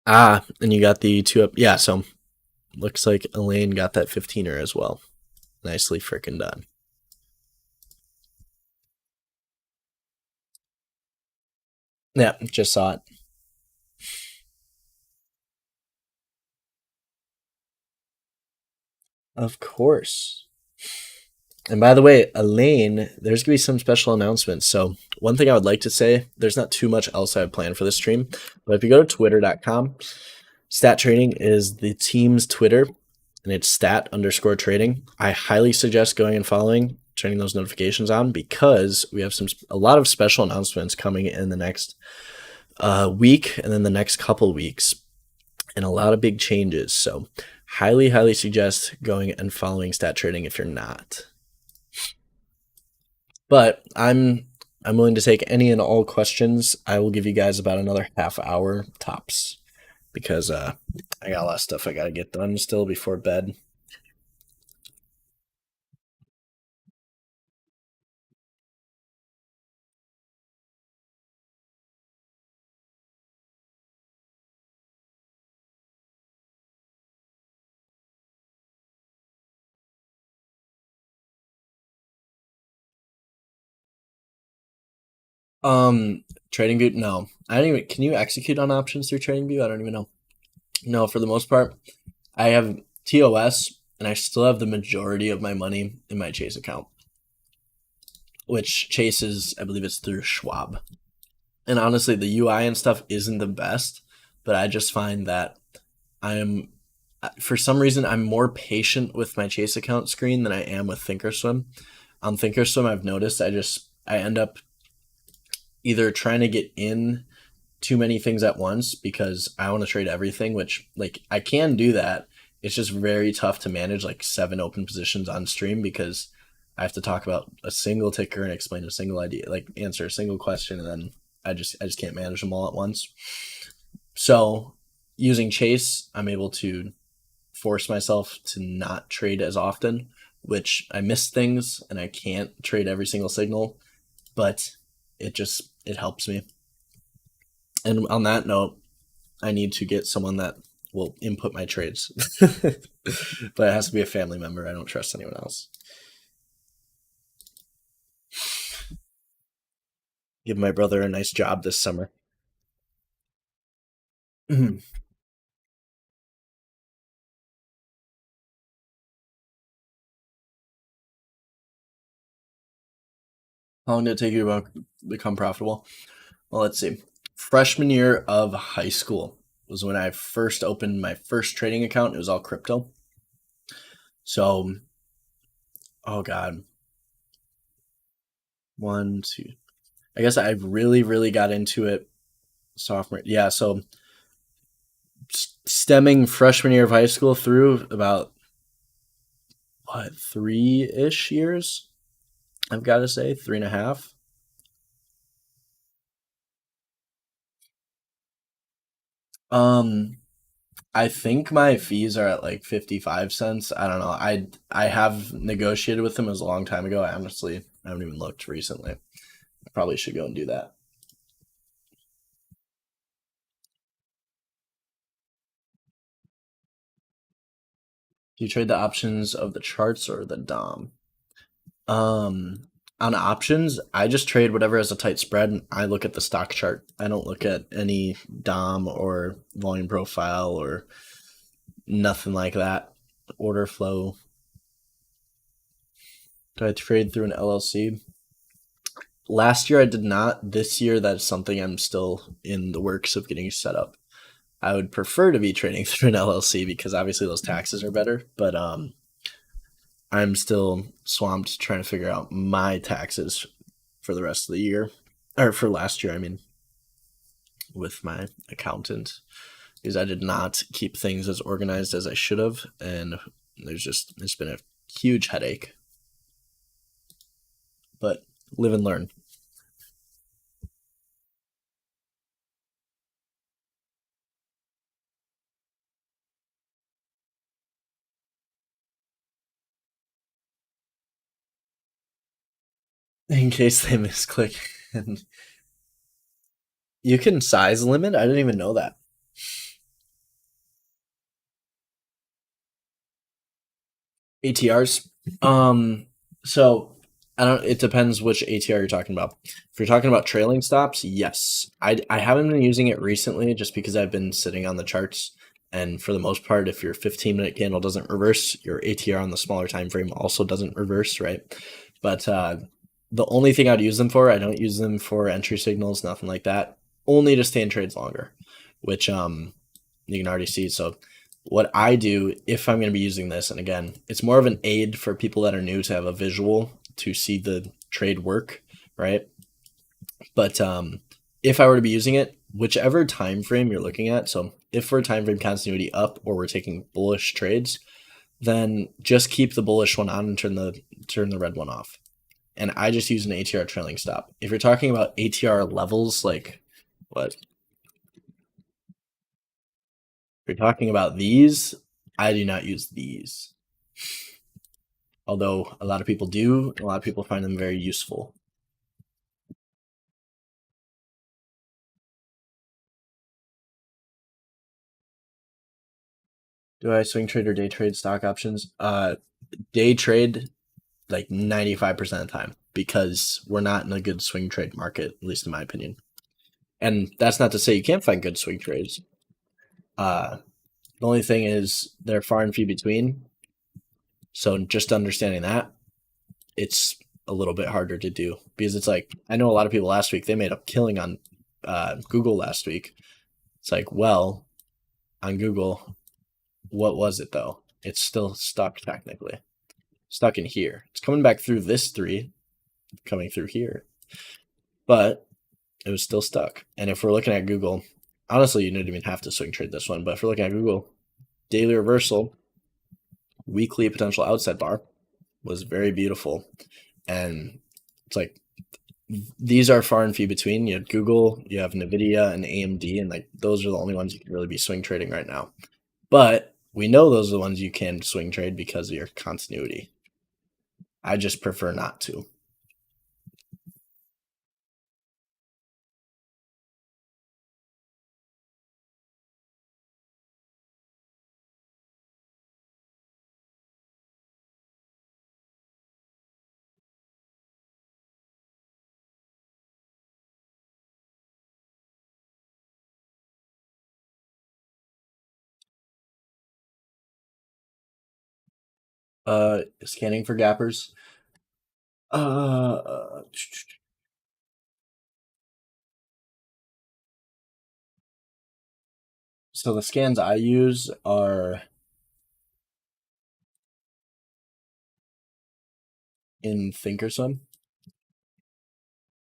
And you got the 2 up. Yeah, so looks like Elaine got that 15er as well. Nicely freaking done. Yeah, just saw it. Of course. And by the way, Elaine, there's going to be some special announcements. So, one thing I would like to say, there's not too much else I have planned for this stream, but if you go to twitter.com, Stat Trading is the team's Twitter, and it's stat_trading. I highly suggest going and following, turning those notifications on, because we have a lot of special announcements coming in the next week and then the next couple weeks, and a lot of big changes. So, highly suggest going and following Stat Trading if you're not. But I'm willing to take any and all questions. I will give you guys about another half hour tops because I got a lot of stuff I got to get done still before bed. TradingView, no. I don't even. Can you execute on options through TradingView? I don't even know. No, for the most part, I have TOS, and I still have the majority of my money in my Chase account, which Chase is, I believe it's through Schwab. And honestly, the UI and stuff isn't the best, but I just find that for some reason, I'm more patient with my Chase account screen than I am with Thinkorswim. On Thinkorswim, I've noticed I end up either trying to get in too many things at once because I want to trade everything, which like I can do that. It's just very tough to manage like 7 open positions on stream because I have to talk about a single ticker and explain a single idea, like answer a single question, and then I just can't manage them all at once. So using Chase, I'm able to force myself to not trade as often, which I miss things and I can't trade every single signal, but it helps me. And on that note, I need to get someone that will input my trades. But it has to be a family member. I don't trust anyone else. Give my brother a nice job this summer. How long did it take you to become profitable? Well, let's see. Freshman year of high school was when I first opened my first trading account. It was all crypto. So, oh God, one, two. I guess I really, really got into it sophomore. Yeah, so stemming freshman year of high school through about what 3-ish years. I've got to say 3.5. Um, I think my fees are at like 55 cents. I don't know. I have negotiated with them. It was a long time ago. I honestly haven't even looked recently. I probably should go and do that. Do you trade the options of the charts or the DOM? Um, on options, I just trade whatever has a tight spread, and I look at the stock chart. I don't look at any DOM or volume profile or nothing like that. Order flow. Do I trade through an LLC? Last year I did not. This year that's something I'm still in the works of getting set up. I would prefer to be trading through an LLC because obviously those taxes are better, but I'm still swamped trying to figure out my taxes for the rest of the year, or for last year, I mean, with my accountant, because I did not keep things as organized as I should have, and it's been a huge headache. But live and learn. In case they misclick. And you can size limit? I didn't even know that. ATRs. So I don't. It depends which ATR you're talking about. If you're talking about trailing stops, yes. I haven't been using it recently just because I've been sitting on the charts, and for the most part, if your 15-minute candle doesn't reverse, your ATR on the smaller time frame also doesn't reverse, right? But the only thing I'd use them for, I don't use them for entry signals, nothing like that. Only to stay in trades longer, which you can already see. So what I do if I'm going to be using this, and again, it's more of an aid for people that are new to have a visual to see the trade work, right? But if I were to be using it, whichever time frame you're looking at, so if we're time frame continuity up or we're taking bullish trades, then just keep the bullish one on and turn the red one off. And I just use an ATR trailing stop. If you're talking about ATR levels, like what? If you're talking about these, I do not use these. Although a lot of people do, a lot of people find them very useful. Do I swing trade or day trade stock options? Day trade like 95% of the time because we're not in a good swing trade market, at least in my opinion. And that's not to say you can't find good swing trades. The only thing is they're far and few between. So just understanding that, it's a little bit harder to do because it's like I know a lot of people last week they made a killing on Google last week. It's like, well, on Google, what was it though? It's still stuck technically, stuck in here. It's coming back through this 3, coming through here, but it was still stuck. And if we're looking at Google, honestly, you didn't even have to swing trade this one, but if we're looking at Google, daily reversal, weekly potential outside bar was very beautiful. And it's like these are far and few between. You have Google, you have Nvidia and AMD, and like those are the only ones you can really be swing trading right now. But we know those are the ones you can swing trade because of your continuity. I just prefer not to. Scanning for gappers. Uh, so the scans I use are in Thinkorswim.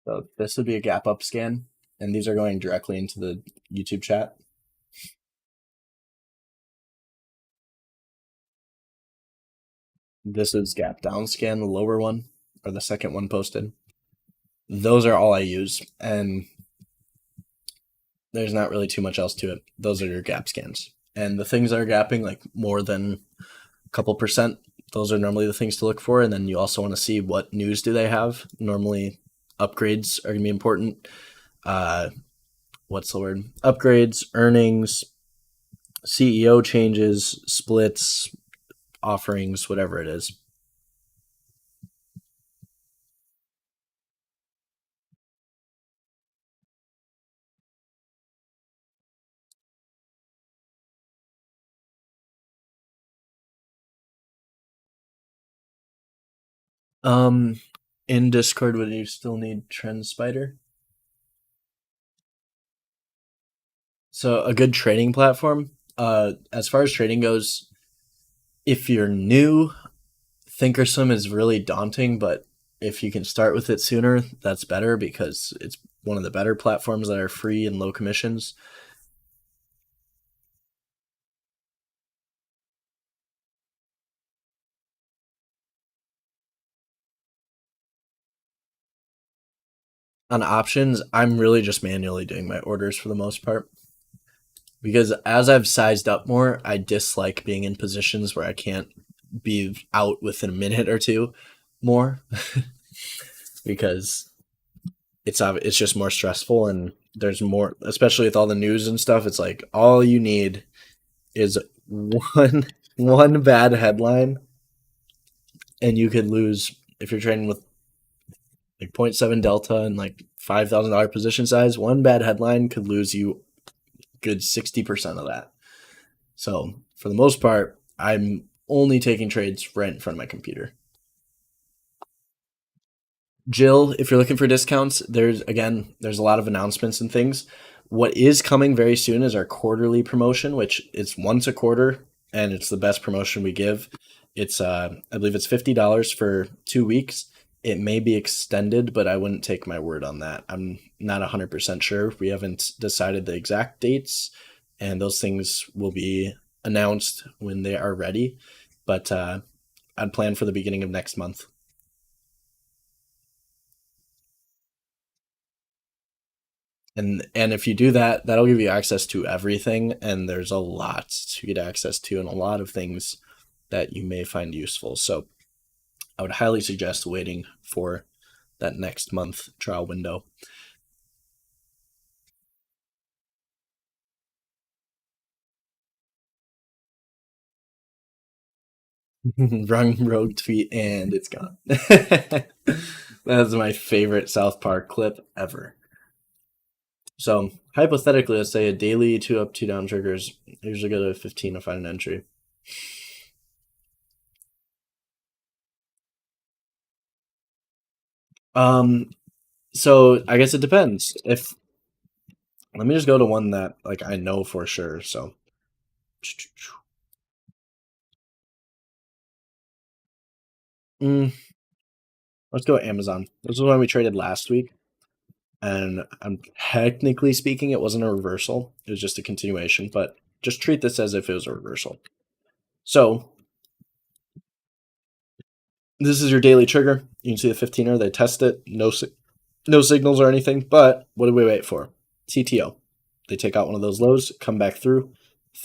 So this would be a gap up scan, and these are going directly into the YouTube chat. This is gap down scan, the lower one, or the second one posted. Those are all I use, and there's not really too much else to it. Those are your gap scans. And the things that are gapping, like more than a couple percent, those are normally the things to look for. And then you also want to see what news do they have. Normally, upgrades are going to be important. What's the word? Upgrades, earnings, CEO changes, splits, offerings, whatever it is. Um, in Discord, would you still need Trend Spider? So a good trading platform. As far as trading goes, if you're new, Thinkorswim is really daunting, but if you can start with it sooner, that's better because it's one of the better platforms that are free and low commissions. On options, I'm really just manually doing my orders for the most part because as I've sized up more, I dislike being in positions where I can't be out within a minute or two more because it's just more stressful and there's more, especially with all the news and stuff. It's like all you need is one bad headline and you could lose if you're trading with like 0.7 delta and like $5,000 position size. One bad headline could lose you good 60% of that. So for the most part, I'm only taking trades right in front of my computer. Jill, if you're looking for discounts, there's a lot of announcements and things. What is coming very soon is our quarterly promotion, which is once a quarter, and it's the best promotion we give. It's I believe it's $50 for 2 weeks. It may be extended, but I wouldn't take my word on that. I'm not 100% sure. We haven't decided the exact dates, and those things will be announced when they are ready. But I'd plan for the beginning of next month. And if you do that, that'll give you access to everything, and there's a lot to get access to and a lot of things that you may find useful. So I would highly suggest waiting for that next month trial window. Wrong rogue tweet and it's gone. That's my favorite South Park clip ever. So hypothetically, let's say a daily 2 up, 2 down triggers. I usually go to 15 to find an entry. Um, so I guess it depends. If let me just go to one that like I know for sure. So mm, let's go Amazon. This is one we traded last week. and I'm technically speaking, it wasn't a reversal. It was just a continuation, but just treat this as if it was a reversal. So this is your daily trigger. You can see the 15er. They test it. No signals or anything. But what do we wait for? CTO. They take out one of those lows, come back through.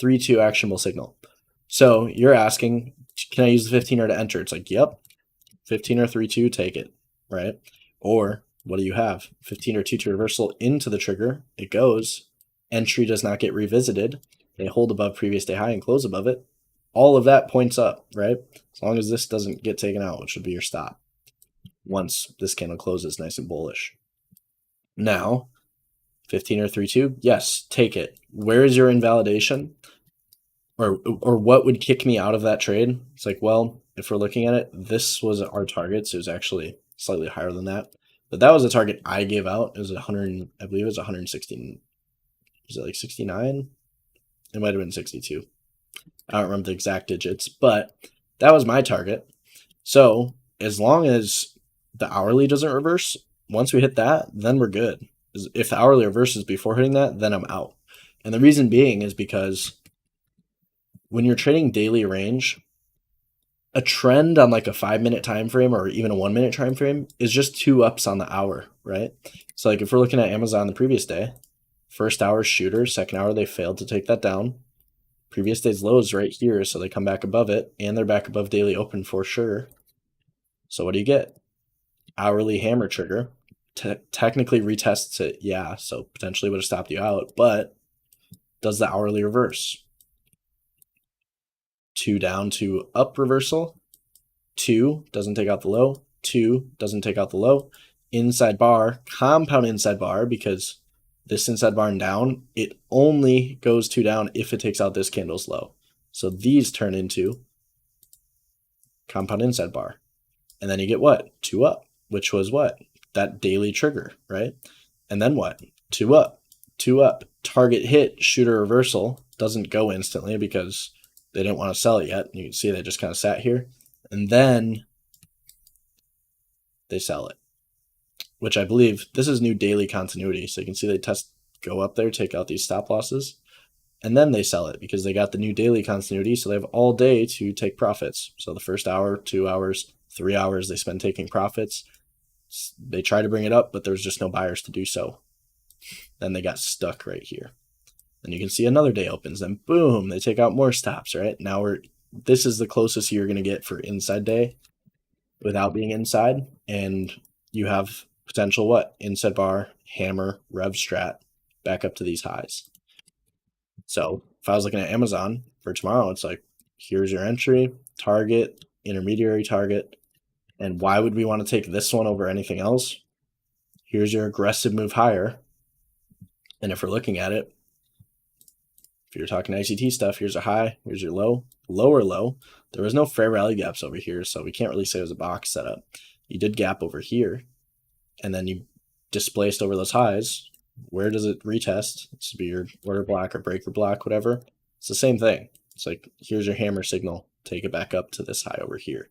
3-2 actionable signal. So you're asking, can I use the 15er to enter? It's like, yep. 15er 3-2, take it, right? Or what do you have? 15er 2-2 reversal into the trigger. It goes. Entry does not get revisited. They hold above previous day high and close above it. All of that points up, right? As long as this doesn't get taken out, which would be your stop. Once this candle closes nice and bullish. Now, 15 or 3-2, yes, take it. Where is your invalidation? Or what would kick me out of that trade? It's like, well, if we're looking at it, this was our target, so it was actually slightly higher than that. But that was a target I gave out. It was 100, I believe it was 116. Was it like 69? It might have been 62. I don't remember the exact digits, but that was my target. So as long as the hourly doesn't reverse, once we hit that, then we're good. If the hourly reverses before hitting that, then I'm out. And the reason being is because when you're trading daily range, a trend on like a 5-minute time frame or even a 1-minute time frame is just 2 ups on the hour, right? So like if we're looking at Amazon the previous day, first hour shooter, second hour they failed to take that down. Previous day's low is right here, so they come back above it, and they're back above daily open for sure. So what do you get? Hourly hammer trigger. Technically retests it, yeah, so potentially would have stopped you out, but does the hourly reverse? 2 down, 2 up reversal. 2 doesn't take out the low. 2 doesn't take out the low. Inside bar, compound inside bar, because this inside bar and down, it only goes 2 down if it takes out this candle's low. So these turn into compound inside bar. And then you get what? 2 up, which was what? That daily trigger, right? And then what? 2 up, 2 up. Target hit, shooter reversal. Doesn't go instantly because they didn't want to sell it yet. You can see they just kind of sat here. And then they sell it, which I believe this is new daily continuity. So you can see they go up there, take out these stop losses, and then they sell it because they got the new daily continuity. So they have all day to take profits. So the first hour, 2 hours, 3 hours they spend taking profits. They try to bring it up, but there's just no buyers to do so. Then they got stuck right here. And you can see another day opens, then boom, they take out more stops, right? Now this is the closest you're going to get for inside day without being inside. And you have potential what? Inside bar, hammer, rev strat, back up to these highs. So if I was looking at Amazon for tomorrow, it's like, here's your entry, target, intermediary target. And why would we want to take this one over anything else? Here's your aggressive move higher. And if we're looking at it, if you're talking ICT stuff, here's a high, here's your low, lower low. There was no fair value gaps over here, so we can't really say it was a box setup. You did gap over here, and then you displaced over those highs. Where does it retest? This would be your order block or breaker block, whatever. It's the same thing. It's like, here's your hammer signal. Take it back up to this high over here.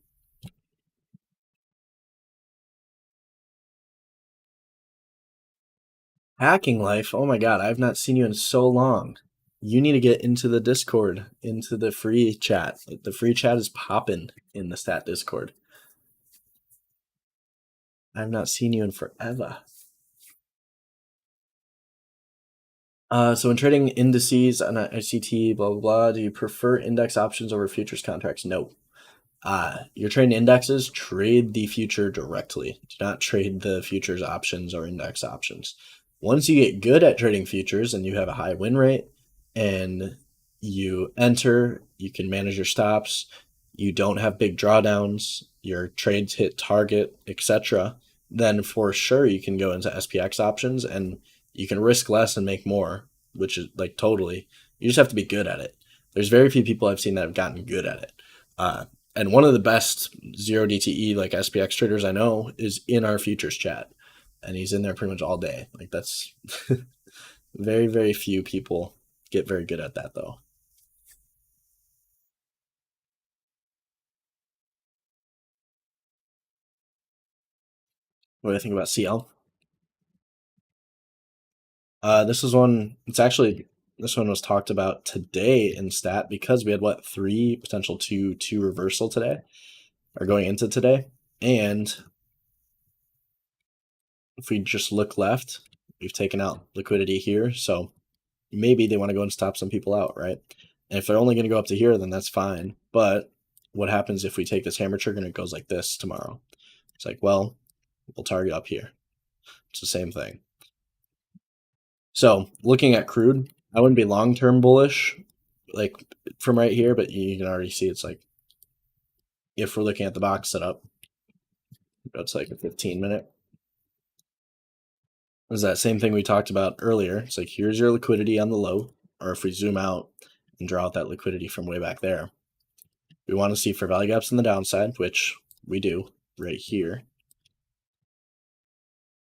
Hacking Life, oh my god, I've not seen you in so long. You need to get into the Discord, into the free chat. The free chat is popping in the stat Discord. I've not seen you in forever. So when trading indices on a ICT, blah, blah, blah, do you prefer index options over futures contracts? No. You're trading indexes, trade the future directly. Do not trade the futures options or index options. Once you get good at trading futures and you have a high win rate and you enter, you can manage your stops, you don't have big drawdowns, your trades hit target, etc., then for sure you can go into SPX options and you can risk less and make more, which is like totally. You just have to be good at it. There's very few people I've seen that have gotten good at it. And one of the best 0DTE like SPX traders I know is in our futures chat, and he's in there pretty much all day. Like that's very, very few people get very good at that though. What do I think about CL? This is one. It's actually this one was talked about today in stat because we had what three potential two reversal today, or going into today, and if we just look left, we've taken out liquidity here, so maybe they want to go and stop some people out, right? And if they're only going to go up to here, then that's fine. But what happens if we take this hammer trigger and it goes like this tomorrow? It's like, well, we'll target up here. It's the same thing. So looking at crude, I wouldn't be long-term bullish, like from right here, but you can already see it's like, if we're looking at the box setup, that's like a 15-minute. Is that same thing we talked about earlier? It's like, here's your liquidity on the low, or if we zoom out and draw out that liquidity from way back there, we want to see fair value gaps on the downside, which we do right here.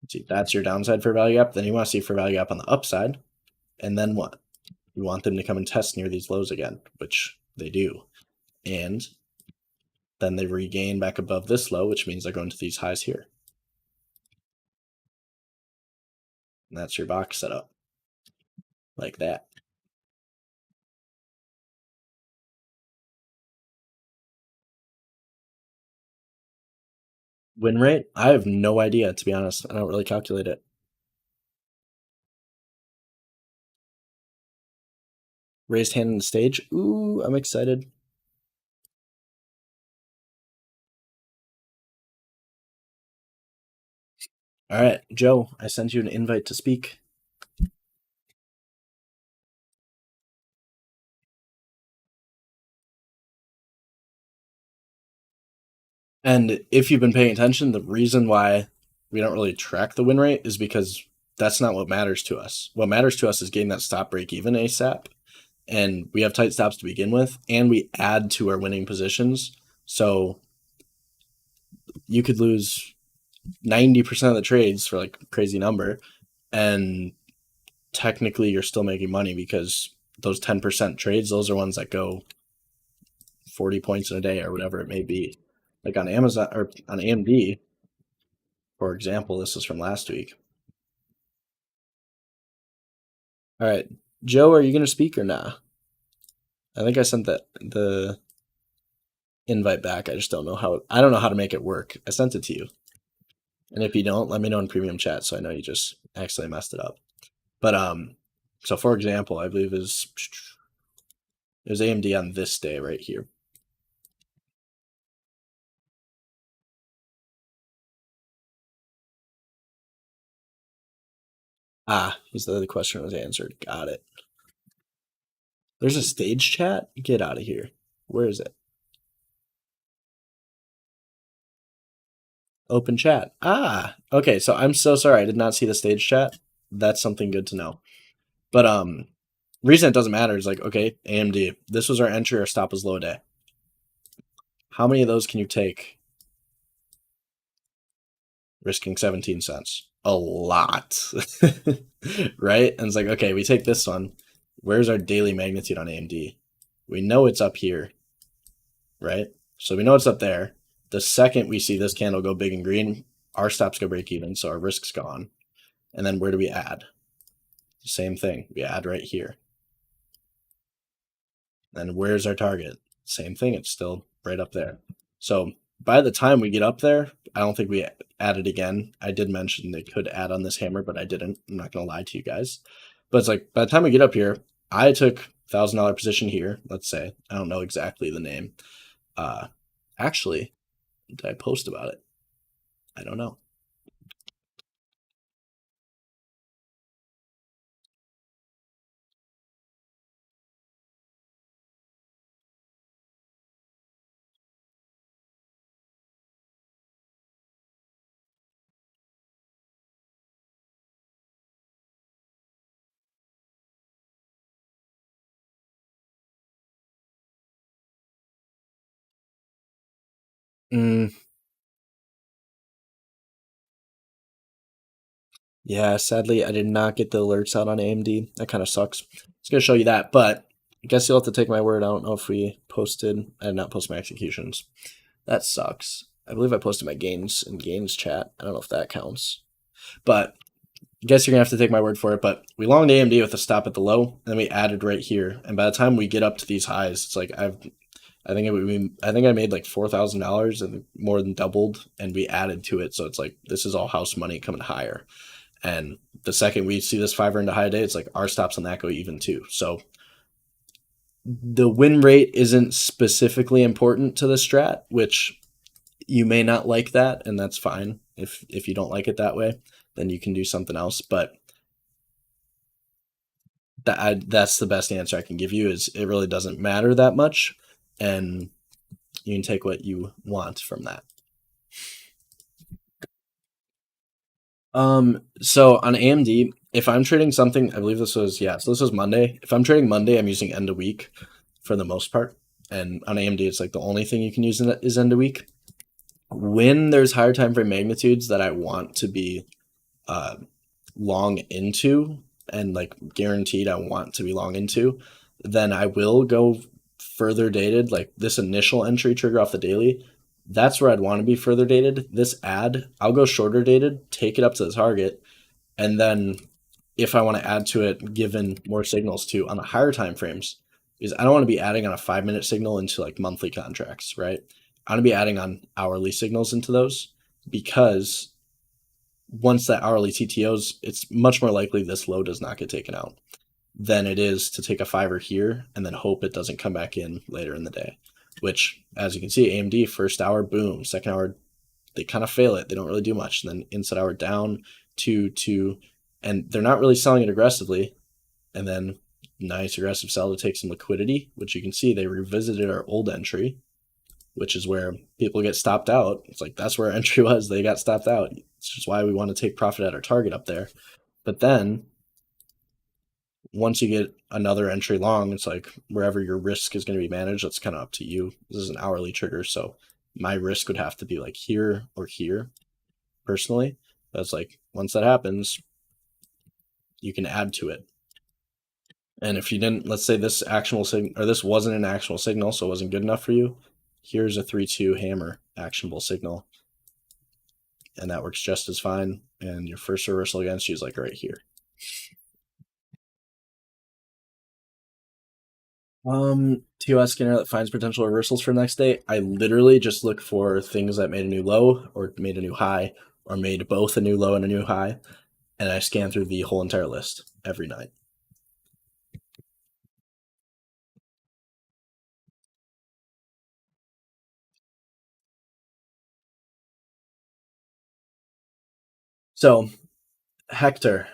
See, that's your downside fair value gap. Then you want to see fair value gap on the upside. And then what? You want them to come and test near these lows again, which they do. And then they regain back above this low, which means they're going to these highs here. And that's your box setup. Like that. Win rate? I have no idea, to be honest. I don't really calculate it. Raised hand on the stage. Ooh, I'm excited. All right, Joe, I sent you an invite to speak. And if you've been paying attention, the reason why we don't really track the win rate is because that's not what matters to us. What matters to us is getting that stop break even ASAP. And we have tight stops to begin with, and we add to our winning positions. So you could lose 90% of the trades for like a crazy number, and technically you're still making money because those 10% trades, those are ones that go 40 points in a day or whatever it may be. Like on Amazon or on AMD, for example, this is from last week. All right, Joe, are you going to speak or not? I think I sent the invite back. I just don't know how. I don't know how to make it work. I sent it to you, and if you don't, let me know in premium chat so I know you just accidentally messed it up. But so for example, I believe it was AMD on this day right here. Ah, he's the other question was answered. Got it. There's a stage chat? Get out of here. Where is it? Open chat. Ah, okay. So I'm so sorry. I did not see the stage chat. That's something good to know. But reason it doesn't matter is like, okay, AMD, this was our entry or stop was low day. How many of those can you take risking 17 cents? A lot. Right? And it's like, okay, we take this one. Where's our daily magnitude on AMD? We know it's up here, right? So we know it's up there. The second we see this candle go big and green, our stops go break even, so our risk's gone. And then where do we add? Same thing. We add right here. And where's our target? Same thing. It's still right up there. So by the time we get up there, I don't think we add it again. I did mention they could add on this hammer, but I didn't. I'm not going to lie to you guys. But it's like by the time we get up here, I took $1,000 position here, let's say. I don't know exactly the name. Actually, did I post about it? I don't know. Yeah, sadly, I did not get the alerts out on AMD. That kind of sucks. It's going to show you that, but I guess you'll have to take my word. I don't know if we posted. I did not post my executions. That sucks. I believe I posted my gains in gains chat. I don't know if that counts. But guess you're gonna have to take my word for it, but we longed AMD with a stop at the low, and then we added right here. And by the time we get up to these highs, it's like I think I made like $4,000 and more than doubled, and we added to it. So it's like this is all house money coming higher. And the second we see this fiver into high day, it's like our stops on that go even too. So the win rate isn't specifically important to the strat, which you may not like that, and that's fine. If you don't like it that way, then you can do something else. But that's the best answer I can give you. Is it really doesn't matter that much, and you can take what you want from that. So on AMD, if I'm trading something, I believe so this was Monday. If I'm trading Monday, I'm using end of week for the most part. And on AMD, it's like the only thing you can use is end of week. When there's higher time frame magnitudes that I want to be long into and like guaranteed I want to be long into, then I will go further dated. Like this initial entry trigger off the daily, that's where I'd want to be further dated. This add, I'll go shorter dated, take it up to the target, and then if I want to add to it, given more signals too on the higher time frames, is I don't want to be adding on a 5-minute signal into like monthly contracts, right? I want to be adding on hourly signals into those, because once that hourly TTOs, it's much more likely this low does not get taken out than it is to take a fiver here and then hope it doesn't come back in later in the day. Which, as you can see, AMD first hour boom, second hour they kind of fail it. They don't really do much. And then inside hour down 2, and they're not really selling it aggressively. And then nice aggressive sell to take some liquidity, which you can see they revisited our old entry, which is where people get stopped out. It's like that's where our entry was. They got stopped out. It's just why we want to take profit at our target up there. But then once you get another entry long, it's like wherever your risk is going to be managed, that's kind of up to you. This is an hourly trigger, so my risk would have to be like here or here personally. That's like once that happens, you can add to it. And if you didn't, let's say this actionable signal, or this wasn't an actual signal, so it wasn't good enough for you, here's a 3-2 hammer actionable signal. And that works just as fine. And your first reversal against you is like right here. TOS scanner that finds potential reversals for next day. I literally just look for things that made a new low or made a new high or made both a new low and a new high. And I scan through the whole entire list every night. So, Hector,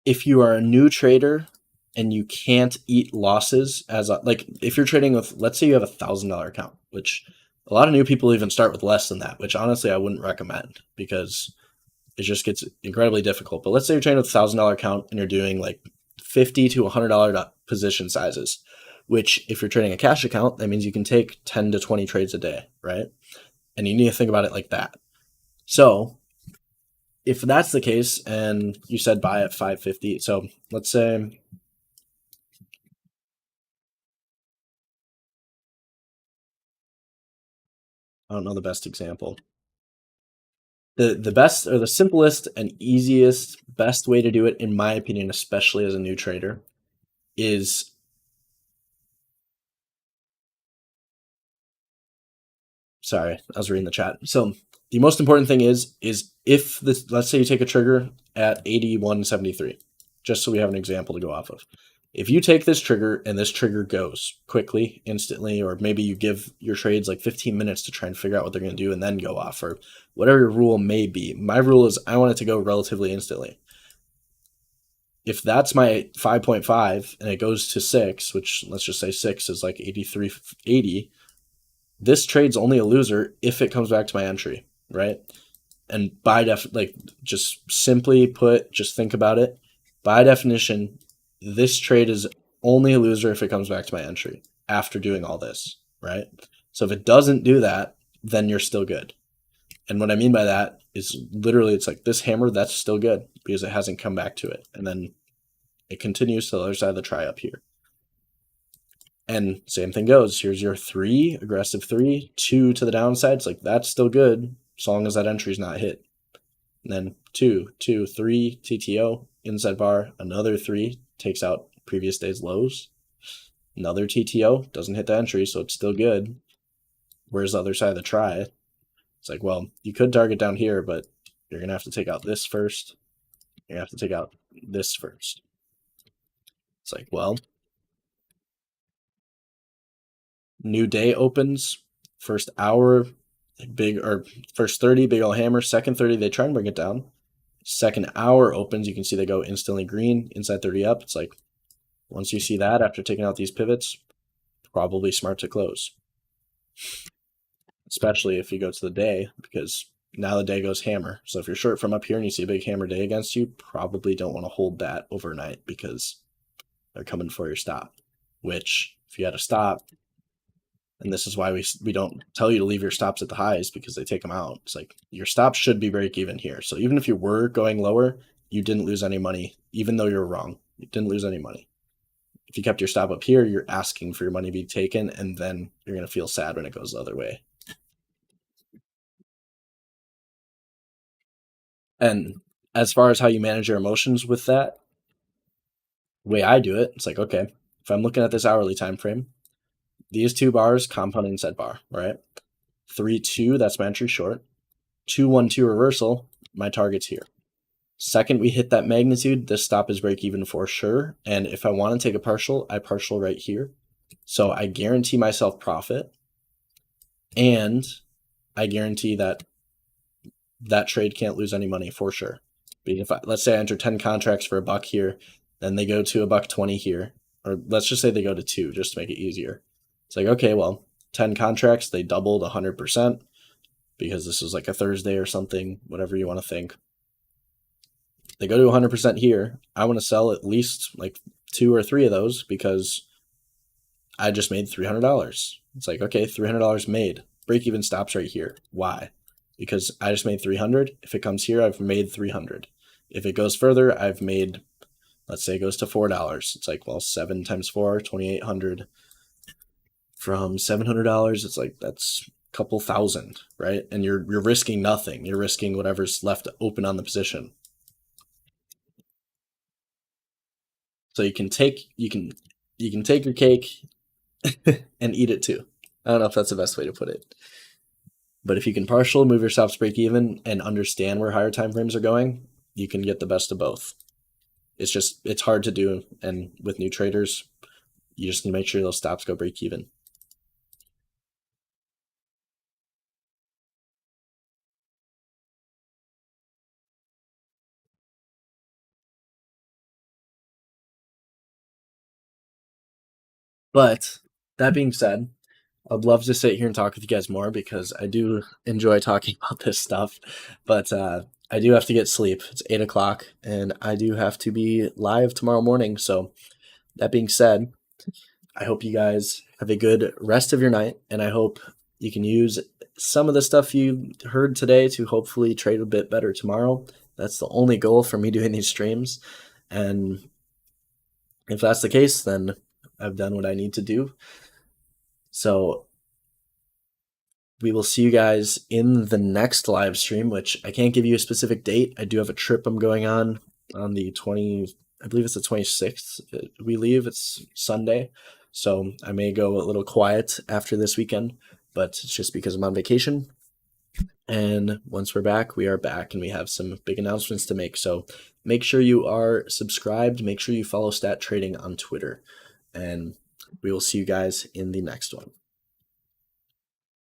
if you are a new trader and you can't eat losses like if you're trading with, let's say you have $1,000 account, which a lot of new people even start with less than that, which honestly I wouldn't recommend because it just gets incredibly difficult. But let's say you're trading with $1,000 account and you're doing like $50 to $100 position sizes, which if you're trading a cash account, that means you can take 10 to 20 trades a day, right? And you need to think about it like that. So if that's the case, and you said buy at 550, so let's say I don't know the best example. The best or the simplest and easiest, best way to do it, in my opinion, especially as a new trader, is sorry, I was reading the chat. So the most important thing is if this, let's say you take a trigger at 81.73, just so we have an example to go off of. If you take this trigger and this trigger goes quickly, instantly, or maybe you give your trades like 15 minutes to try and figure out what they're going to do and then go off, or whatever your rule may be. My rule is I want it to go relatively instantly. If that's my 5.5 and it goes to 6, which let's just say 6 is like 83.80, this trade's only a loser if it comes back to my entry, right? And just simply put, just think about it. By definition, this trade is only a loser if it comes back to my entry after doing all this, right? So if it doesn't do that, then you're still good. And what I mean by that is literally it's like this hammer, that's still good because it hasn't come back to it. And then it continues to the other side of the try up here. And same thing goes. Here's your 3, aggressive 3, 2 to the downside. It's like, that's still good as long as that entry's not hit. And then 2, 2, 3, TTO, inside bar, another 3, takes out previous day's lows. Another TTO, doesn't hit the entry, so it's still good. Where's the other side of the try? It's like, well, you could target down here, but you're going to have to take out this first. You're going to have to take out this first. It's like, well, new day opens, first hour, big, or first 30, big ol' hammer, second 30, they try and bring it down. Second hour opens, you can see they go instantly green, inside 30 up. It's like, once you see that after taking out these pivots, probably smart to close. Especially if you go to the day, because now the day goes hammer. So if you're short from up here and you see a big hammer day against you, probably don't want to hold that overnight because they're coming for your stop. Which, if you had a stop, and this is why we don't tell you to leave your stops at the highs because they take them out. It's like your stop should be break even here. So even if you were going lower, you didn't lose any money, even though you're wrong. You didn't lose any money. If you kept your stop up here, you're asking for your money to be taken, and then you're going to feel sad when it goes the other way. And as far as how you manage your emotions with that, the way I do it, it's like, okay, if I'm looking at this hourly time frame, these 2 bars, compound inside bar, right? 3, 2, that's my entry short. 2, 1, 2 reversal, my target's here. Second we hit that magnitude, this stop is break even for sure. And if I want to take a partial, I partial right here. So I guarantee myself profit. And I guarantee that that trade can't lose any money for sure. But if let's say I enter 10 contracts for $1 here, then they go to $1.20 here, or let's just say they go to 2 just to make it easier. It's like, okay, well, 10 contracts, they doubled 100% because this is like a Thursday or something, whatever you want to think. They go to 100% here. I want to sell at least like 2 or 3 of those because I just made $300. It's like, okay, $300 made. Break even stops right here. Why? Because I just made 300. If it comes here, I've made 300. If it goes further, I've made, let's say it goes to $4. It's like, well, 7 times 4, 2,800. From $700, it's like, that's a couple thousand, right? And you're risking nothing. You're risking whatever's left open on the position. So you can take your cake and eat it too. I don't know if that's the best way to put it. But if you can partial, move your stops break even, and understand where higher time frames are going, you can get the best of both. It's hard to do, and with new traders, you just need to make sure those stops go break even. But that being said, I'd love to sit here and talk with you guys more because I do enjoy talking about this stuff. But I do have to get sleep. It's 8 o'clock, and I do have to be live tomorrow morning. So that being said, I hope you guys have a good rest of your night, and I hope you can use some of the stuff you heard today to hopefully trade a bit better tomorrow. That's the only goal for me doing these streams. And if that's the case, then I've done what I need to do. So we will see you guys in the next live stream, which I can't give you a specific date. I do have a trip I'm going on the 20, I believe it's the 26th. We leave, it's Sunday. So I may go a little quiet after this weekend, but it's just because I'm on vacation. And once we're back, we are back, and we have some big announcements to make. So make sure you are subscribed. Make sure you follow Stat Trading on Twitter. And we will see you guys in the next one.